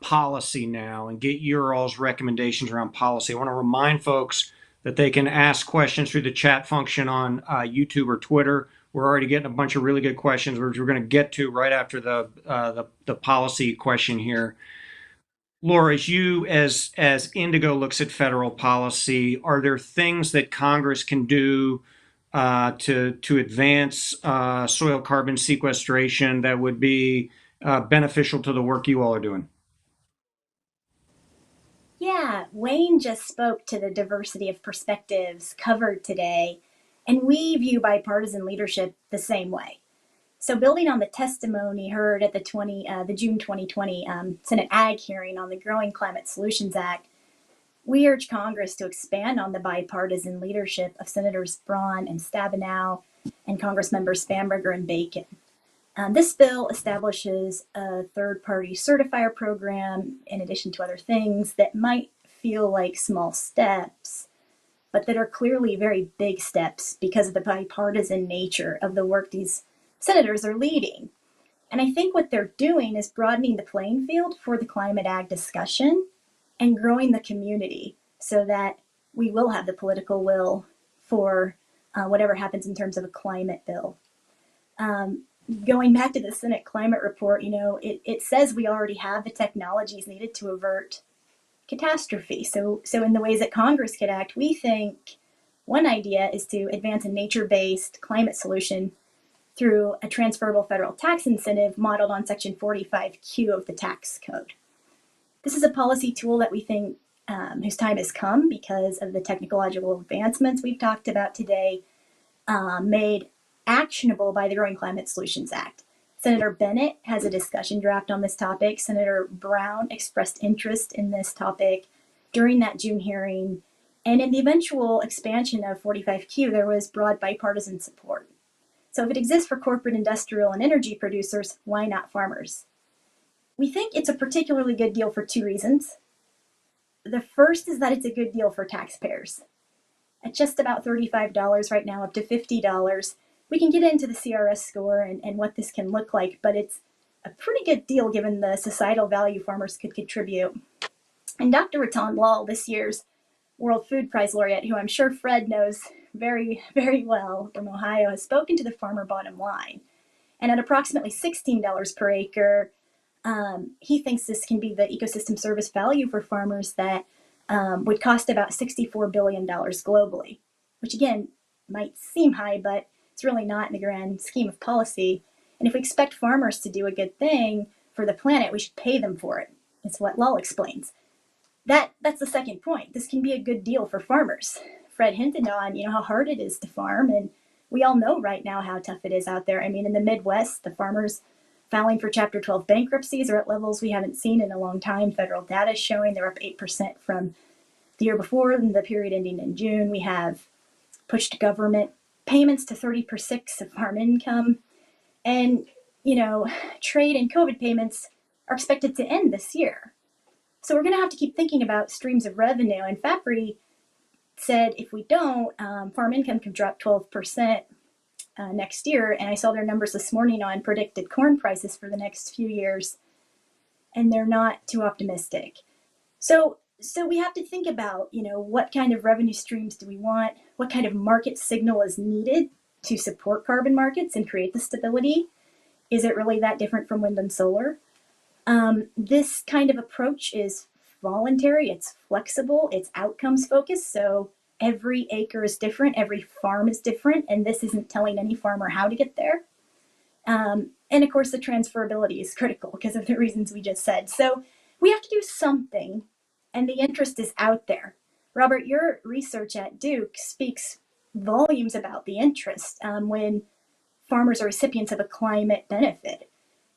policy now and get your all's recommendations around policy. I want to remind folks that they can ask questions through the chat function on YouTube or Twitter. We're already getting a bunch of really good questions, which we're going to get to right after the policy question here. Laura, as Indigo looks at federal policy, are there things that Congress can do to advance soil carbon sequestration that would be beneficial to the work you all are doing? Yeah, Wayne just spoke to the diversity of perspectives covered today, and we view bipartisan leadership the same way. So, building on the testimony heard at the June 2020 Senate Ag hearing on the Growing Climate Solutions Act, we urge Congress to expand on the bipartisan leadership of Senators Braun and Stabenow and Congressmembers Spanberger and Bacon. This bill establishes a third-party certifier program, in addition to other things that might feel like small steps, but that are clearly very big steps because of the bipartisan nature of the work these senators are leading. And I think what they're doing is broadening the playing field for the climate ag discussion and growing the community so that we will have the political will for whatever happens in terms of a climate bill. Going back to the Senate climate report, it says we already have the technologies needed to avert catastrophe. So in the ways that Congress could act, we think one idea is to advance a nature-based climate solution through a transferable federal tax incentive modeled on Section 45Q of the tax code. This is a policy tool that we think whose time has come because of the technological advancements we've talked about today, made actionable by the Growing Climate Solutions Act. Senator Bennett has a discussion draft on this topic. Senator Brown expressed interest in this topic during that June hearing. And in the eventual expansion of 45Q, there was broad bipartisan support. So if it exists for corporate, industrial, and energy producers, why not farmers? We think it's a particularly good deal for two reasons. The first is that it's a good deal for taxpayers. At just about $35 right now, up to $50, we can get into the CRS score and what this can look like, but it's a pretty good deal given the societal value farmers could contribute. And Dr. Ratan Lal, this year's World Food Prize laureate, who I'm sure Fred knows very, very well from Ohio, has spoken to the farmer bottom line. And at approximately $16 per acre, he thinks this can be the ecosystem service value for farmers that would cost about $64 billion globally, which again might seem high, but it's really not in the grand scheme of policy. And if we expect farmers to do a good thing for the planet, we should pay them for it. It's what Lal explains. That's the second point. This can be a good deal for farmers. Fred hinted on, how hard it is to farm, and we all know right now how tough it is out there. I mean, in the Midwest, the farmers filing for Chapter 12 bankruptcies are at levels we haven't seen in a long time. Federal data is showing they're up 8% from the year before, in the period ending in June. We have pushed government payments to 30% of farm income. And, trade and COVID payments are expected to end this year. So we're going to have to keep thinking about streams of revenue. And FAPRI said if we don't, farm income could drop 12% next year. And I saw their numbers this morning on predicted corn prices for the next few years, and they're not too optimistic. So we have to think about, what kind of revenue streams do we want? What kind of market signal is needed to support carbon markets and create the stability? Is it really that different from wind and solar? This kind of approach is voluntary, it's flexible, it's outcomes focused. So every acre is different, every farm is different, and this isn't telling any farmer how to get there. And of course, the transferability is critical because of the reasons we just said. So we have to do something, and the interest is out there. Robert, your research at Duke speaks volumes about the interest when farmers are recipients of a climate benefit.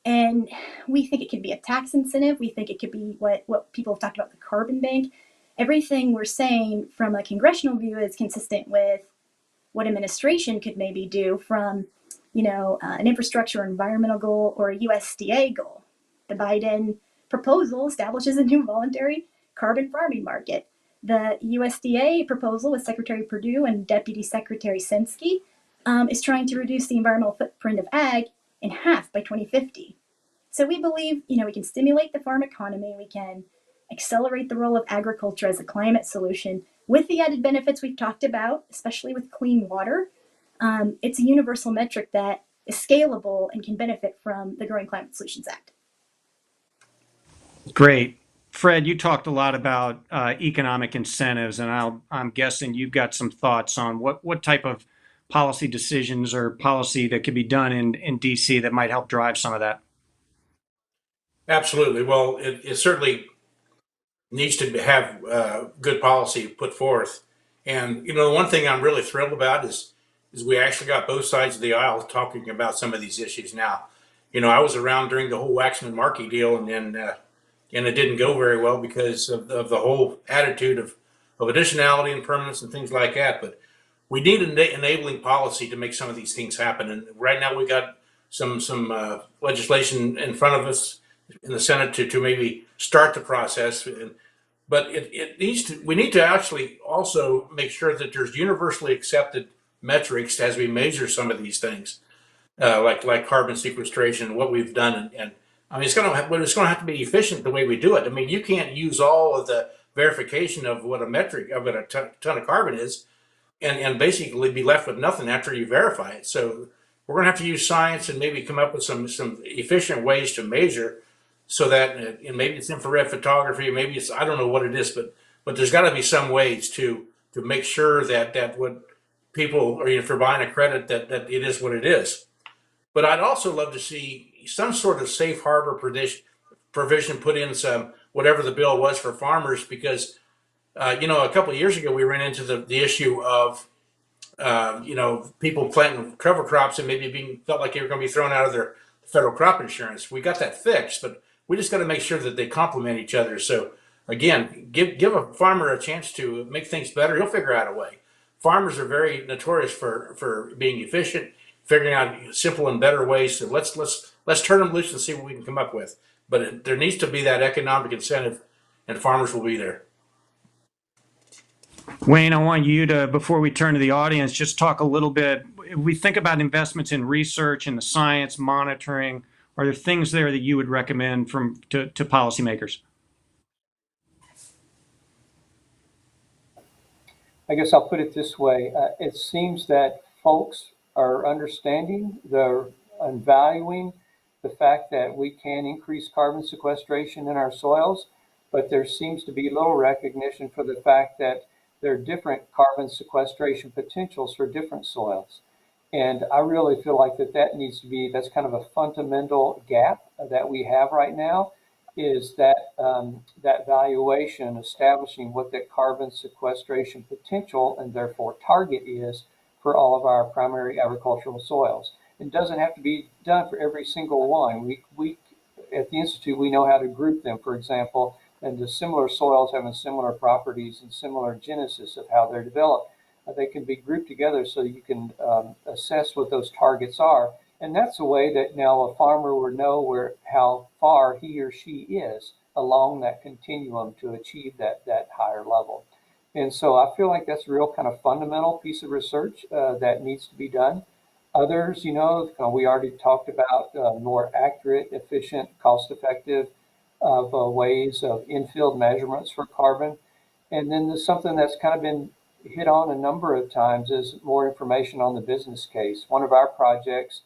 And we think it could be a tax incentive. We think it could be what people have talked about, the carbon bank. Everything we're saying from a congressional view is consistent with what administration could maybe do from, an infrastructure or environmental goal or a USDA goal. The Biden proposal establishes a new voluntary carbon farming market. The USDA proposal with Secretary Perdue and Deputy Secretary Sensky is trying to reduce the environmental footprint of ag in half by 2050. So we believe, we can stimulate the farm economy, we can accelerate the role of agriculture as a climate solution with the added benefits we've talked about, especially with clean water. It's a universal metric that is scalable and can benefit from the Growing Climate Solutions Act. Great. Fred, you talked a lot about economic incentives, and I'm guessing you've got some thoughts on what type of policy decisions or policy that could be done in DC that might help drive some of that. Absolutely. Well, it certainly needs to have good policy put forth. And, the one thing I'm really thrilled about is we actually got both sides of the aisle talking about some of these issues now. I was around during the whole Waxman-Markey deal, and it didn't go very well because of the whole attitude of additionality and permanence and things like that. But we need an enabling policy to make some of these things happen. And right now we got some legislation in front of us in the Senate to maybe start the process. But it needs to. We need to actually also make sure that there's universally accepted metrics as we measure some of these things, like carbon sequestration, what we've done, and I mean it's going to have to be efficient the way we do it. I mean, you can't use all of the verification of what a metric of what a ton of carbon is, and basically be left with nothing after you verify it. So we're going to have to use science and maybe come up with some efficient ways to measure, so that and maybe it's infrared photography, maybe it's I don't know what it is, but there's got to be some ways to make sure that what people, or if you're buying a credit, that it is what it is. But I'd also love to see some sort of safe harbor provision put in some whatever the bill was for farmers, because a couple of years ago we ran into the issue of people planting cover crops and maybe being felt like they were going to be thrown out of their federal crop insurance. We got that fixed, but we just got to make sure that they complement each other. So again, give a farmer a chance to make things better. He'll figure out a way. Farmers are very notorious for being efficient, figuring out simple and better ways. So let's turn them loose and see what we can come up with. But there needs to be that economic incentive, and farmers will be there. Wayne, I want you to, before we turn to the audience, just talk a little bit. If we think about investments in research and the science monitoring, are there things there that you would recommend to policymakers? I guess I'll put it this way. It seems that folks are understanding, they're valuing the fact that we can increase carbon sequestration in our soils, but there seems to be little recognition for the fact that there are different carbon sequestration potentials for different soils. And I really feel like that needs to be, that's kind of a fundamental gap that we have right now, is that that valuation, establishing what that carbon sequestration potential and therefore target is for all of our primary agricultural soils. It doesn't have to be done for every single one. We at the Institute, we know how to group them, for example, and the similar soils having similar properties and similar genesis of how they're developed. They can be grouped together so you can assess what those targets are. And that's a way that now a farmer will know how far he or she is along that continuum to achieve that higher level. And so I feel like that's a real kind of fundamental piece of research that needs to be done. Others, we already talked about more accurate, efficient, cost-effective ways of in-field measurements for carbon. And then there's something that's kind of been hit on a number of times is more information on the business case. One of our projects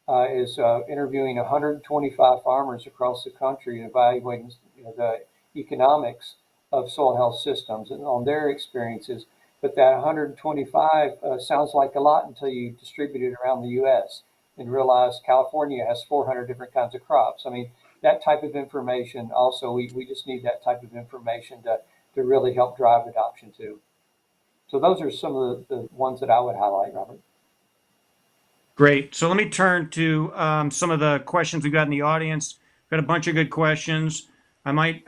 is interviewing 125 farmers across the country and evaluating the economics of soil health systems and on their experiences. But that 125 sounds like a lot until you distribute it around the U.S. and realize California has 400 different kinds of crops. I mean, that type of information also, we just need that type of information to really help drive adoption too. So those are some of the ones that I would highlight, Robert. Great. So let me turn to some of the questions we've got in the audience. We've got a bunch of good questions. I might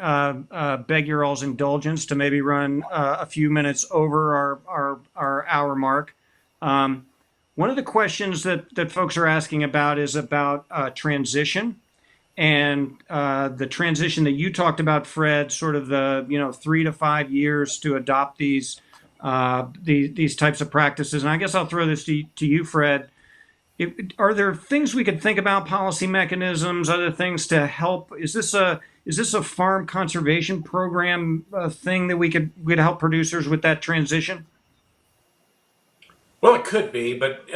beg your all's indulgence to maybe run a few minutes over our hour mark. One of the questions that folks are asking about is about transition, and the transition that you talked about, Fred, sort of the 3 to 5 years to adopt these types of practices. And I guess I'll throw this to you, Fred. Are there things we could think about, policy mechanisms, other things to help? Is this a farm conservation program thing that we could help producers with that transition? Well, it could be, but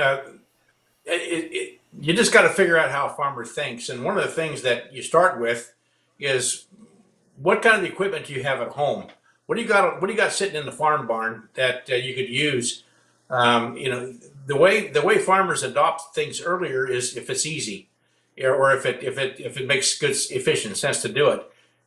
you just got to figure out how a farmer thinks. And one of the things that you start with is what kind of equipment do you have at home? What do you got sitting in the farm barn that you could use? The way farmers adopt things earlier is if it's easy, or if it makes good efficient sense to do it.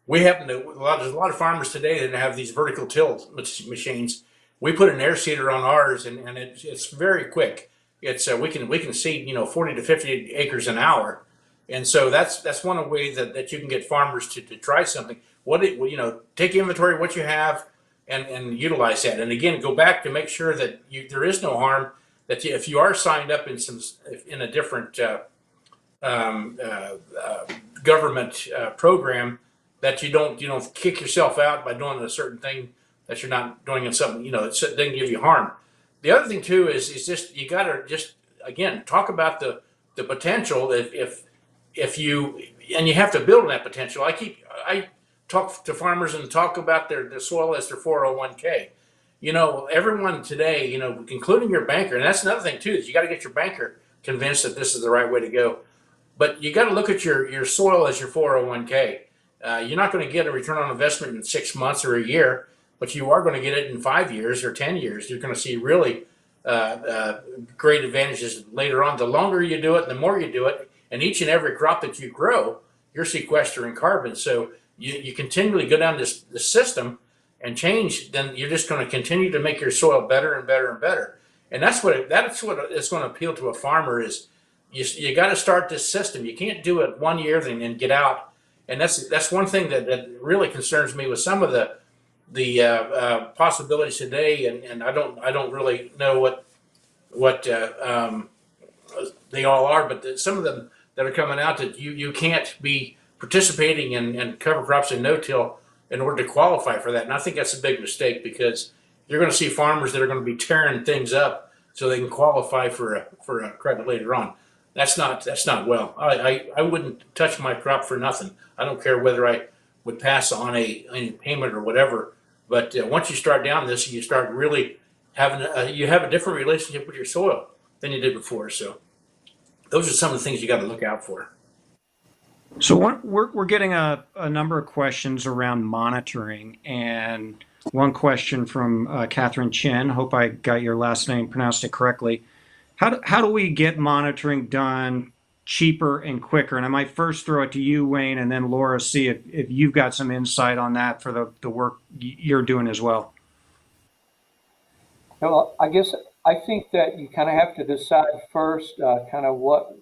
There's a lot of farmers today that have these vertical till machines. We put an air seeder on ours, and it's very quick. It's we can seed 40 to 50 acres an hour, and so that's one way that you can get farmers to try something. Take inventory of what you have, and utilize that. And again, go back to make sure that there is no harm. That if you are signed up in a different um, uh, uh, government program, that you don't kick yourself out by doing a certain thing that you're not doing in something that doesn't give you harm. The other thing too is just you got to just again talk about the potential if you and you have to build on that potential. I talk to farmers and talk about their soil as their 401k. Everyone today, including your banker, and that's another thing too, is you got to get your banker convinced that this is the right way to go. But you got to look at your soil as your 401k. You're not going to get a return on investment in 6 months or a year, but you are going to get it in 5 years or 10 years. You're going to see really great advantages later on. The longer you do it, the more you do it, and each and every crop that you grow, you're sequestering carbon. So you continually go down this system and change, then you're just going to continue to make your soil better and better and better. And that's what it's going to appeal to a farmer is you got to start this system. You can't do it 1 year and then get out. And that's one thing that really concerns me with some of the possibilities today. And I don't really know what they all are, but some of them that are coming out that you can't be participating in cover crops and no-till in order to qualify for that. And I think that's a big mistake because you're going to see farmers that are going to be tearing things up so they can qualify for a credit later on. That's not well. I wouldn't touch my crop for nothing. I don't care whether I would pass on a payment or whatever. But once you start down this, you start really you have a different relationship with your soil than you did before. So those are some of the things you got to look out for. So we're getting a number of questions around monitoring, and one question from Catherine Chen. Hope I got your last name pronounced it correctly. How do we get monitoring done cheaper and quicker? And I might first throw it to you, Wayne, and then Laura, see if you've got some insight on that for the work you're doing as well. Well, I think that you kind of have to decide first kind of what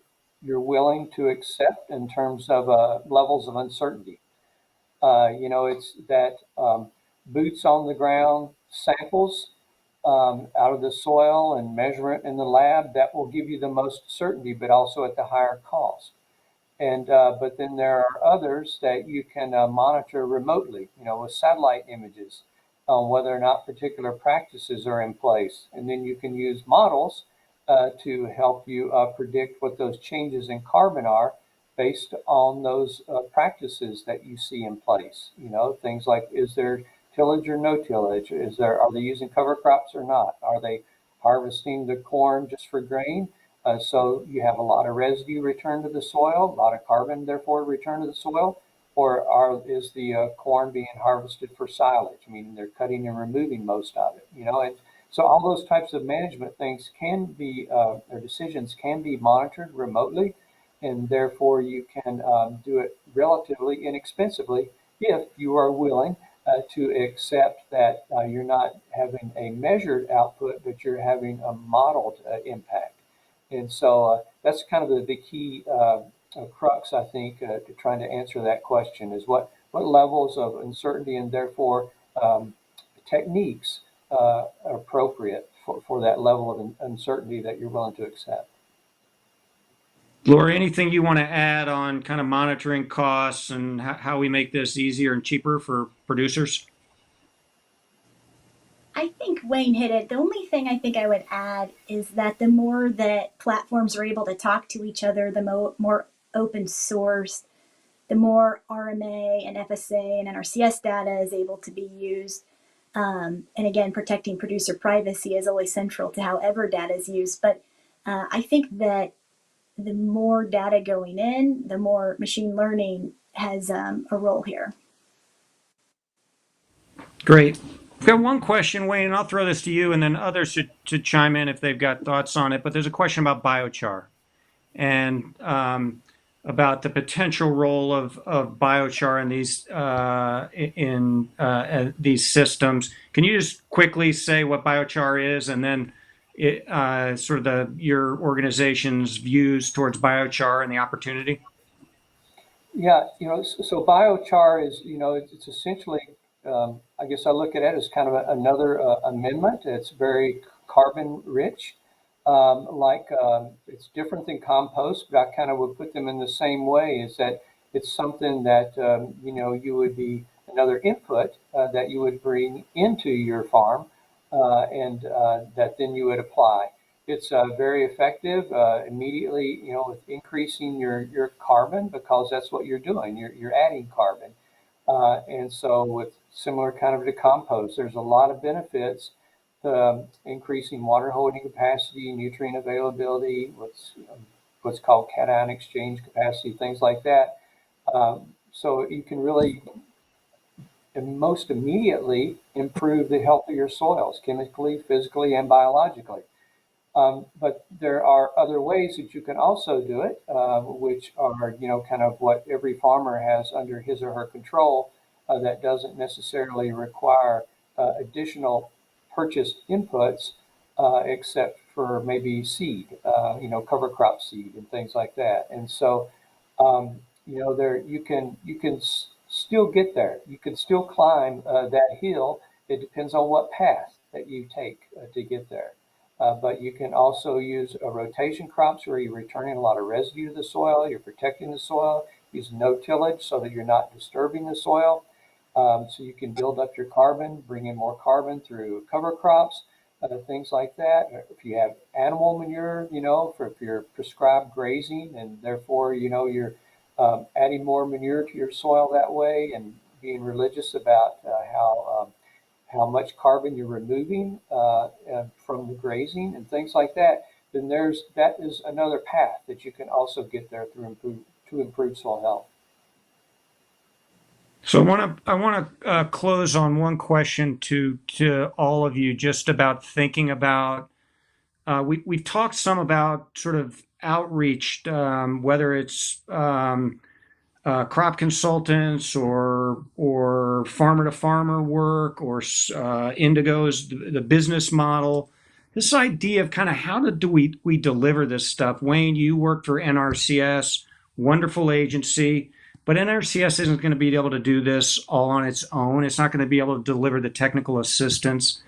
you're willing to accept in terms of levels of uncertainty. It's that boots on the ground samples out of the soil and measure it in the lab that will give you the most certainty, but also at the higher cost. And but then there are others that you can monitor remotely, with satellite images on whether or not particular practices are in place. And then you can use models to help you predict what those changes in carbon are based on those practices that you see in place. Things like, is there tillage or no tillage? Are they using cover crops or not? Are they harvesting the corn just for grain? So you have a lot of residue returned to the soil, a lot of carbon therefore returned to the soil, or is the corn being harvested for silage, meaning they're cutting and removing most of it, and so all those types of management things can be, or decisions can be monitored remotely, and therefore you can do it relatively inexpensively if you are willing to accept that you're not having a measured output, but you're having a modeled impact. And so that's kind of the key crux, I think, to trying to answer that question is what levels of uncertainty and therefore techniques are appropriate for that level of uncertainty that you're willing to accept. Laura, anything you want to add on kind of monitoring costs and how we make this easier and cheaper for producers? I think Wayne hit it. The only thing I think I would add is that the more that platforms are able to talk to each other, the more open source, the more RMA and FSA and NRCS data is able to be used. And again, protecting producer privacy is always central to however data is used. But I think that the more data going in, the more machine learning has a role here. Great. I've got one question, Wayne, and I'll throw this to you, and then others should chime in if they've got thoughts on it. But there's a question about biochar and about the potential role of biochar in these systems. Can you just quickly say what biochar is, and then sort of your organization's views towards biochar and the opportunity? Yeah, so biochar is, it's essentially I guess I look at it as kind of another amendment. It's very carbon rich. It's different than compost, but I kind of would put them in the same way. Is that it's something that you would be another input that you would bring into your farm, and that then you would apply. It's very effective immediately, with increasing your carbon, because that's what you're doing. You're adding carbon. And so with similar kind of to compost, there's a lot of benefits to increasing water holding capacity, nutrient availability, what's called cation exchange capacity, things like that. So you can really most immediately improve the health of your soils, chemically, physically, and biologically. But there are other ways that you can also do it, which are, kind of what every farmer has under his or her control, that doesn't necessarily require additional purchased inputs, except for maybe seed, cover crop seed and things like that. And so, there you can still get there. You can still climb that hill. It depends on what path that you take to get there. But you can also use rotation crops where you're returning a lot of residue to the soil, you're protecting the soil, use no tillage so that you're not disturbing the soil. So you can build up your carbon, bring in more carbon through cover crops, things like that. If you have animal manure, if you're prescribed grazing, and therefore, you're adding more manure to your soil that way, and being religious about how much carbon you're removing from the grazing and things like that, then that is another path that you can also get there to improve soil health. So I want to close on one question to all of you, just about thinking about. We've talked some about sort of outreach, whether it's crop consultants or farmer to farmer work, or Indigos, the business model. This idea of kind of how do we deliver this stuff. Wayne, you worked for NRCS, wonderful agency, but NRCS isn't going to be able to do this all on its own. It's not going to be able to deliver the technical assistance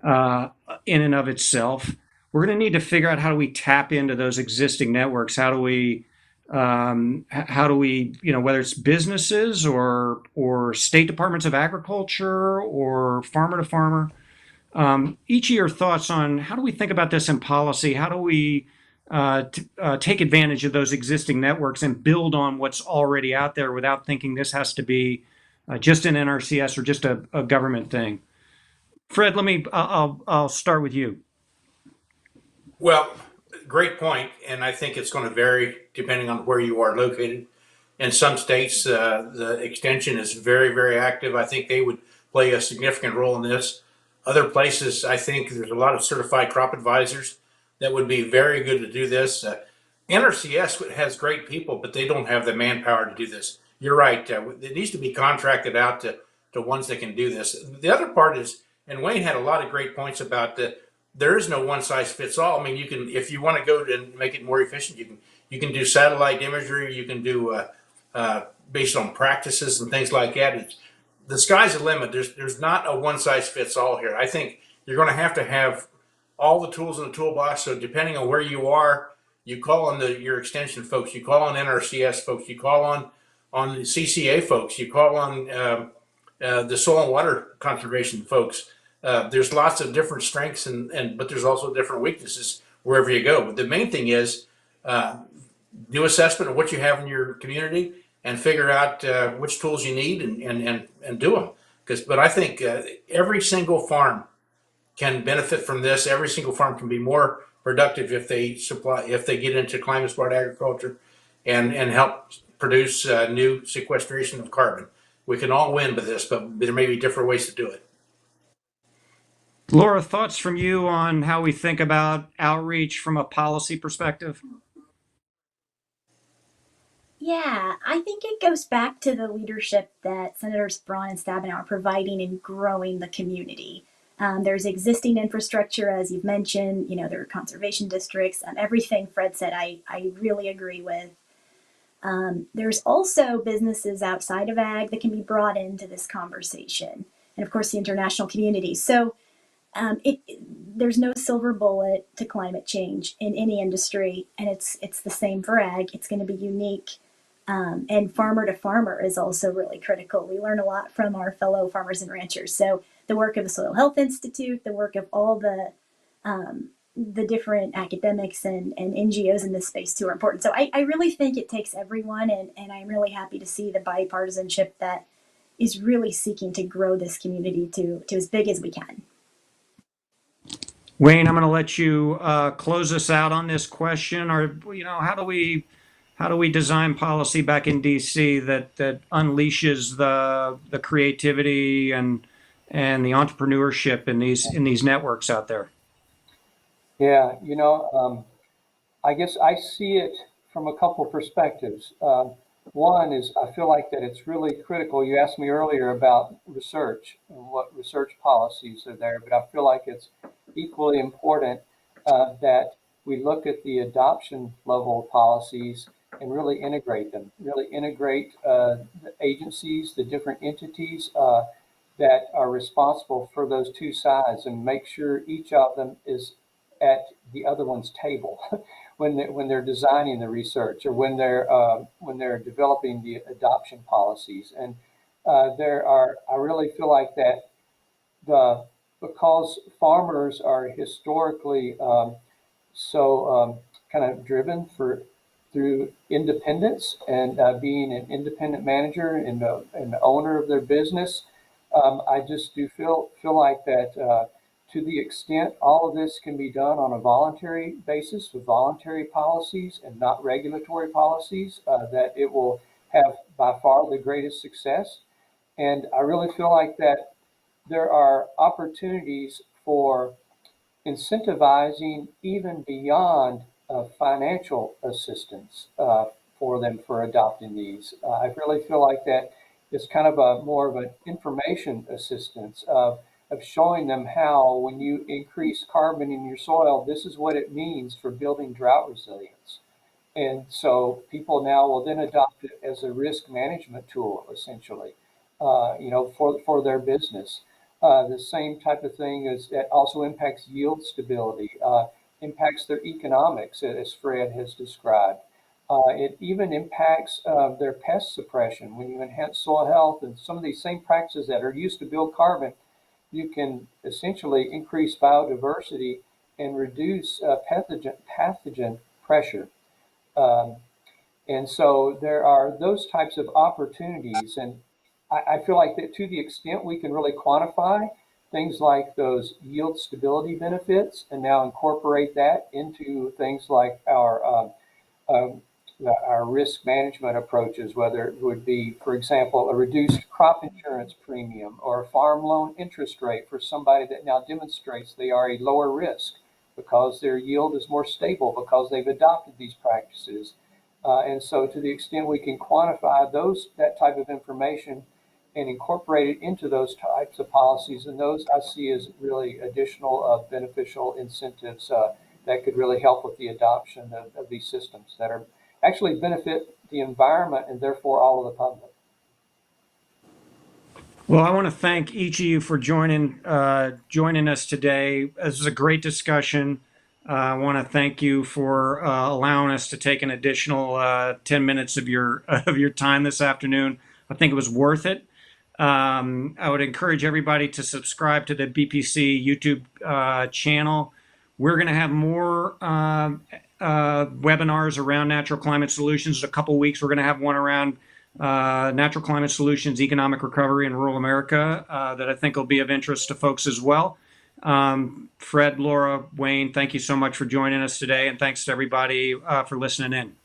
in and of itself. We're going to need to figure out, how do we tap into those existing networks? How do we whether it's businesses or state departments of agriculture or farmer to farmer, each of your thoughts on how do we think about this in policy? How do we take advantage of those existing networks and build on what's already out there without thinking this has to be just an NRCS or just a government thing? Fred, I'll start with you. Well, great point, and I think it's going to vary depending on where you are located. In some states, the extension is very, very active. I think they would play a significant role in this. Other places, I think there's a lot of certified crop advisors that would be very good to do this. NRCS has great people, but they don't have the manpower to do this. You're right. It needs to be contracted out to ones that can do this. The other part is, and Wayne had a lot of great points about there is no one size fits all. I mean, you can, if you want to go and make it more efficient, you can do satellite imagery. You can do based on practices and things like that. The sky's the limit. There's not a one size fits all here. I think you're going to have all the tools in the toolbox. So depending on where you are, you call on your extension folks, you call on NRCS folks, you call on the CCA folks, you call on the soil and water conservation folks. There's lots of different strengths, but there's also different weaknesses wherever you go. But the main thing is do assessment of what you have in your community and figure out which tools you need and do them. But I think every single farm can benefit from this. Every single farm can be more productive if they get into climate smart agriculture and help produce new sequestration of carbon. We can all win with this, but there may be different ways to do it. Laura, thoughts from you on how we think about outreach from a policy perspective? Yeah, I think it goes back to the leadership that Senators Braun and Stabenow are providing in growing the community. There's existing infrastructure, as you've mentioned. There are conservation districts. Everything Fred said, I really agree with. There's also businesses outside of ag that can be brought into this conversation. and of course the international community. So there's no silver bullet to climate change in any industry, and it's the same for ag. It's going to be unique, and farmer to farmer is also really critical. We learn a lot from our fellow farmers and ranchers. So the work of the Soil Health Institute, the work of all the different academics and NGOs in this space too are important. So I really think it takes everyone, and I'm really happy to see the bipartisanship that is really seeking to grow this community to as big as we can. Wayne, I'm going to let you close us out on this question. Or, how do we design policy back in DC that unleashes the creativity and the entrepreneurship in these networks out there? Yeah, I guess I see it from a couple perspectives. One is I feel like that it's really critical. You asked me earlier about research and what research policies are there, but I feel like it's equally important that we look at the adoption level policies and really integrate them, really integrate the agencies, the different entities that are responsible for those two sides, and make sure each of them is at the other one's table when they're designing the research, or when they're developing the adoption policies. And I really feel like that because farmers are historically so kind of driven through independence and being an independent manager and the owner of their business. I just do feel like that to the extent all of this can be done on a voluntary basis with voluntary policies and not regulatory policies, that it will have by far the greatest success. And I really feel like that there are opportunities for incentivizing even beyond financial assistance for them for adopting these. I really feel like that it's kind of more of an information assistance of showing them how, when you increase carbon in your soil, this is what it means for building drought resilience. And so people now will then adopt it as a risk management tool, essentially, for their business. The same type of thing that also impacts yield stability, impacts their economics, as Fred has described. It even impacts their pest suppression. When you enhance soil health and some of these same practices that are used to build carbon, you can essentially increase biodiversity and reduce pathogen pressure. And so there are those types of opportunities. And I feel like that to the extent we can really quantify things like those yield stability benefits and now incorporate that into things like our risk management approaches, whether it would be, for example, a reduced crop insurance premium or a farm loan interest rate for somebody that now demonstrates they are a lower risk because their yield is more stable because they've adopted these practices. And so to the extent we can quantify that type of information and incorporate it into those types of policies, and those I see as really additional beneficial incentives that could really help with the adoption of these systems that are actually benefit the environment and therefore all of the public. Well, I want to thank each of you for joining us today. This is a great discussion. I want to thank you for allowing us to take an additional 10 minutes of your time this afternoon. I think it was worth it. I would encourage everybody to subscribe to the BPC YouTube channel. We're going to have more webinars around natural climate solutions in a couple weeks. We're going to have one around natural climate solutions, economic recovery in rural America that I think will be of interest to folks as well. Fred, Laura, Wayne, thank you so much for joining us today, and thanks to everybody for listening in.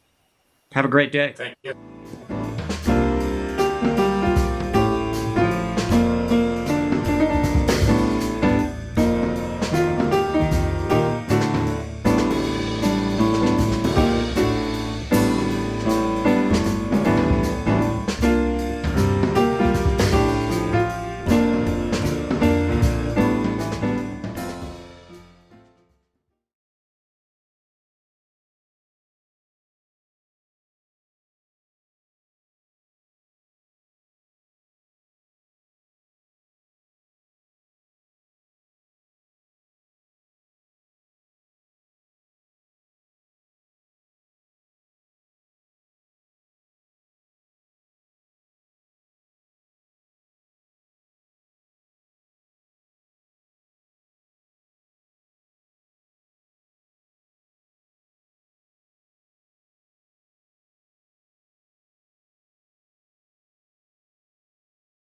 Have a great day. Thank you.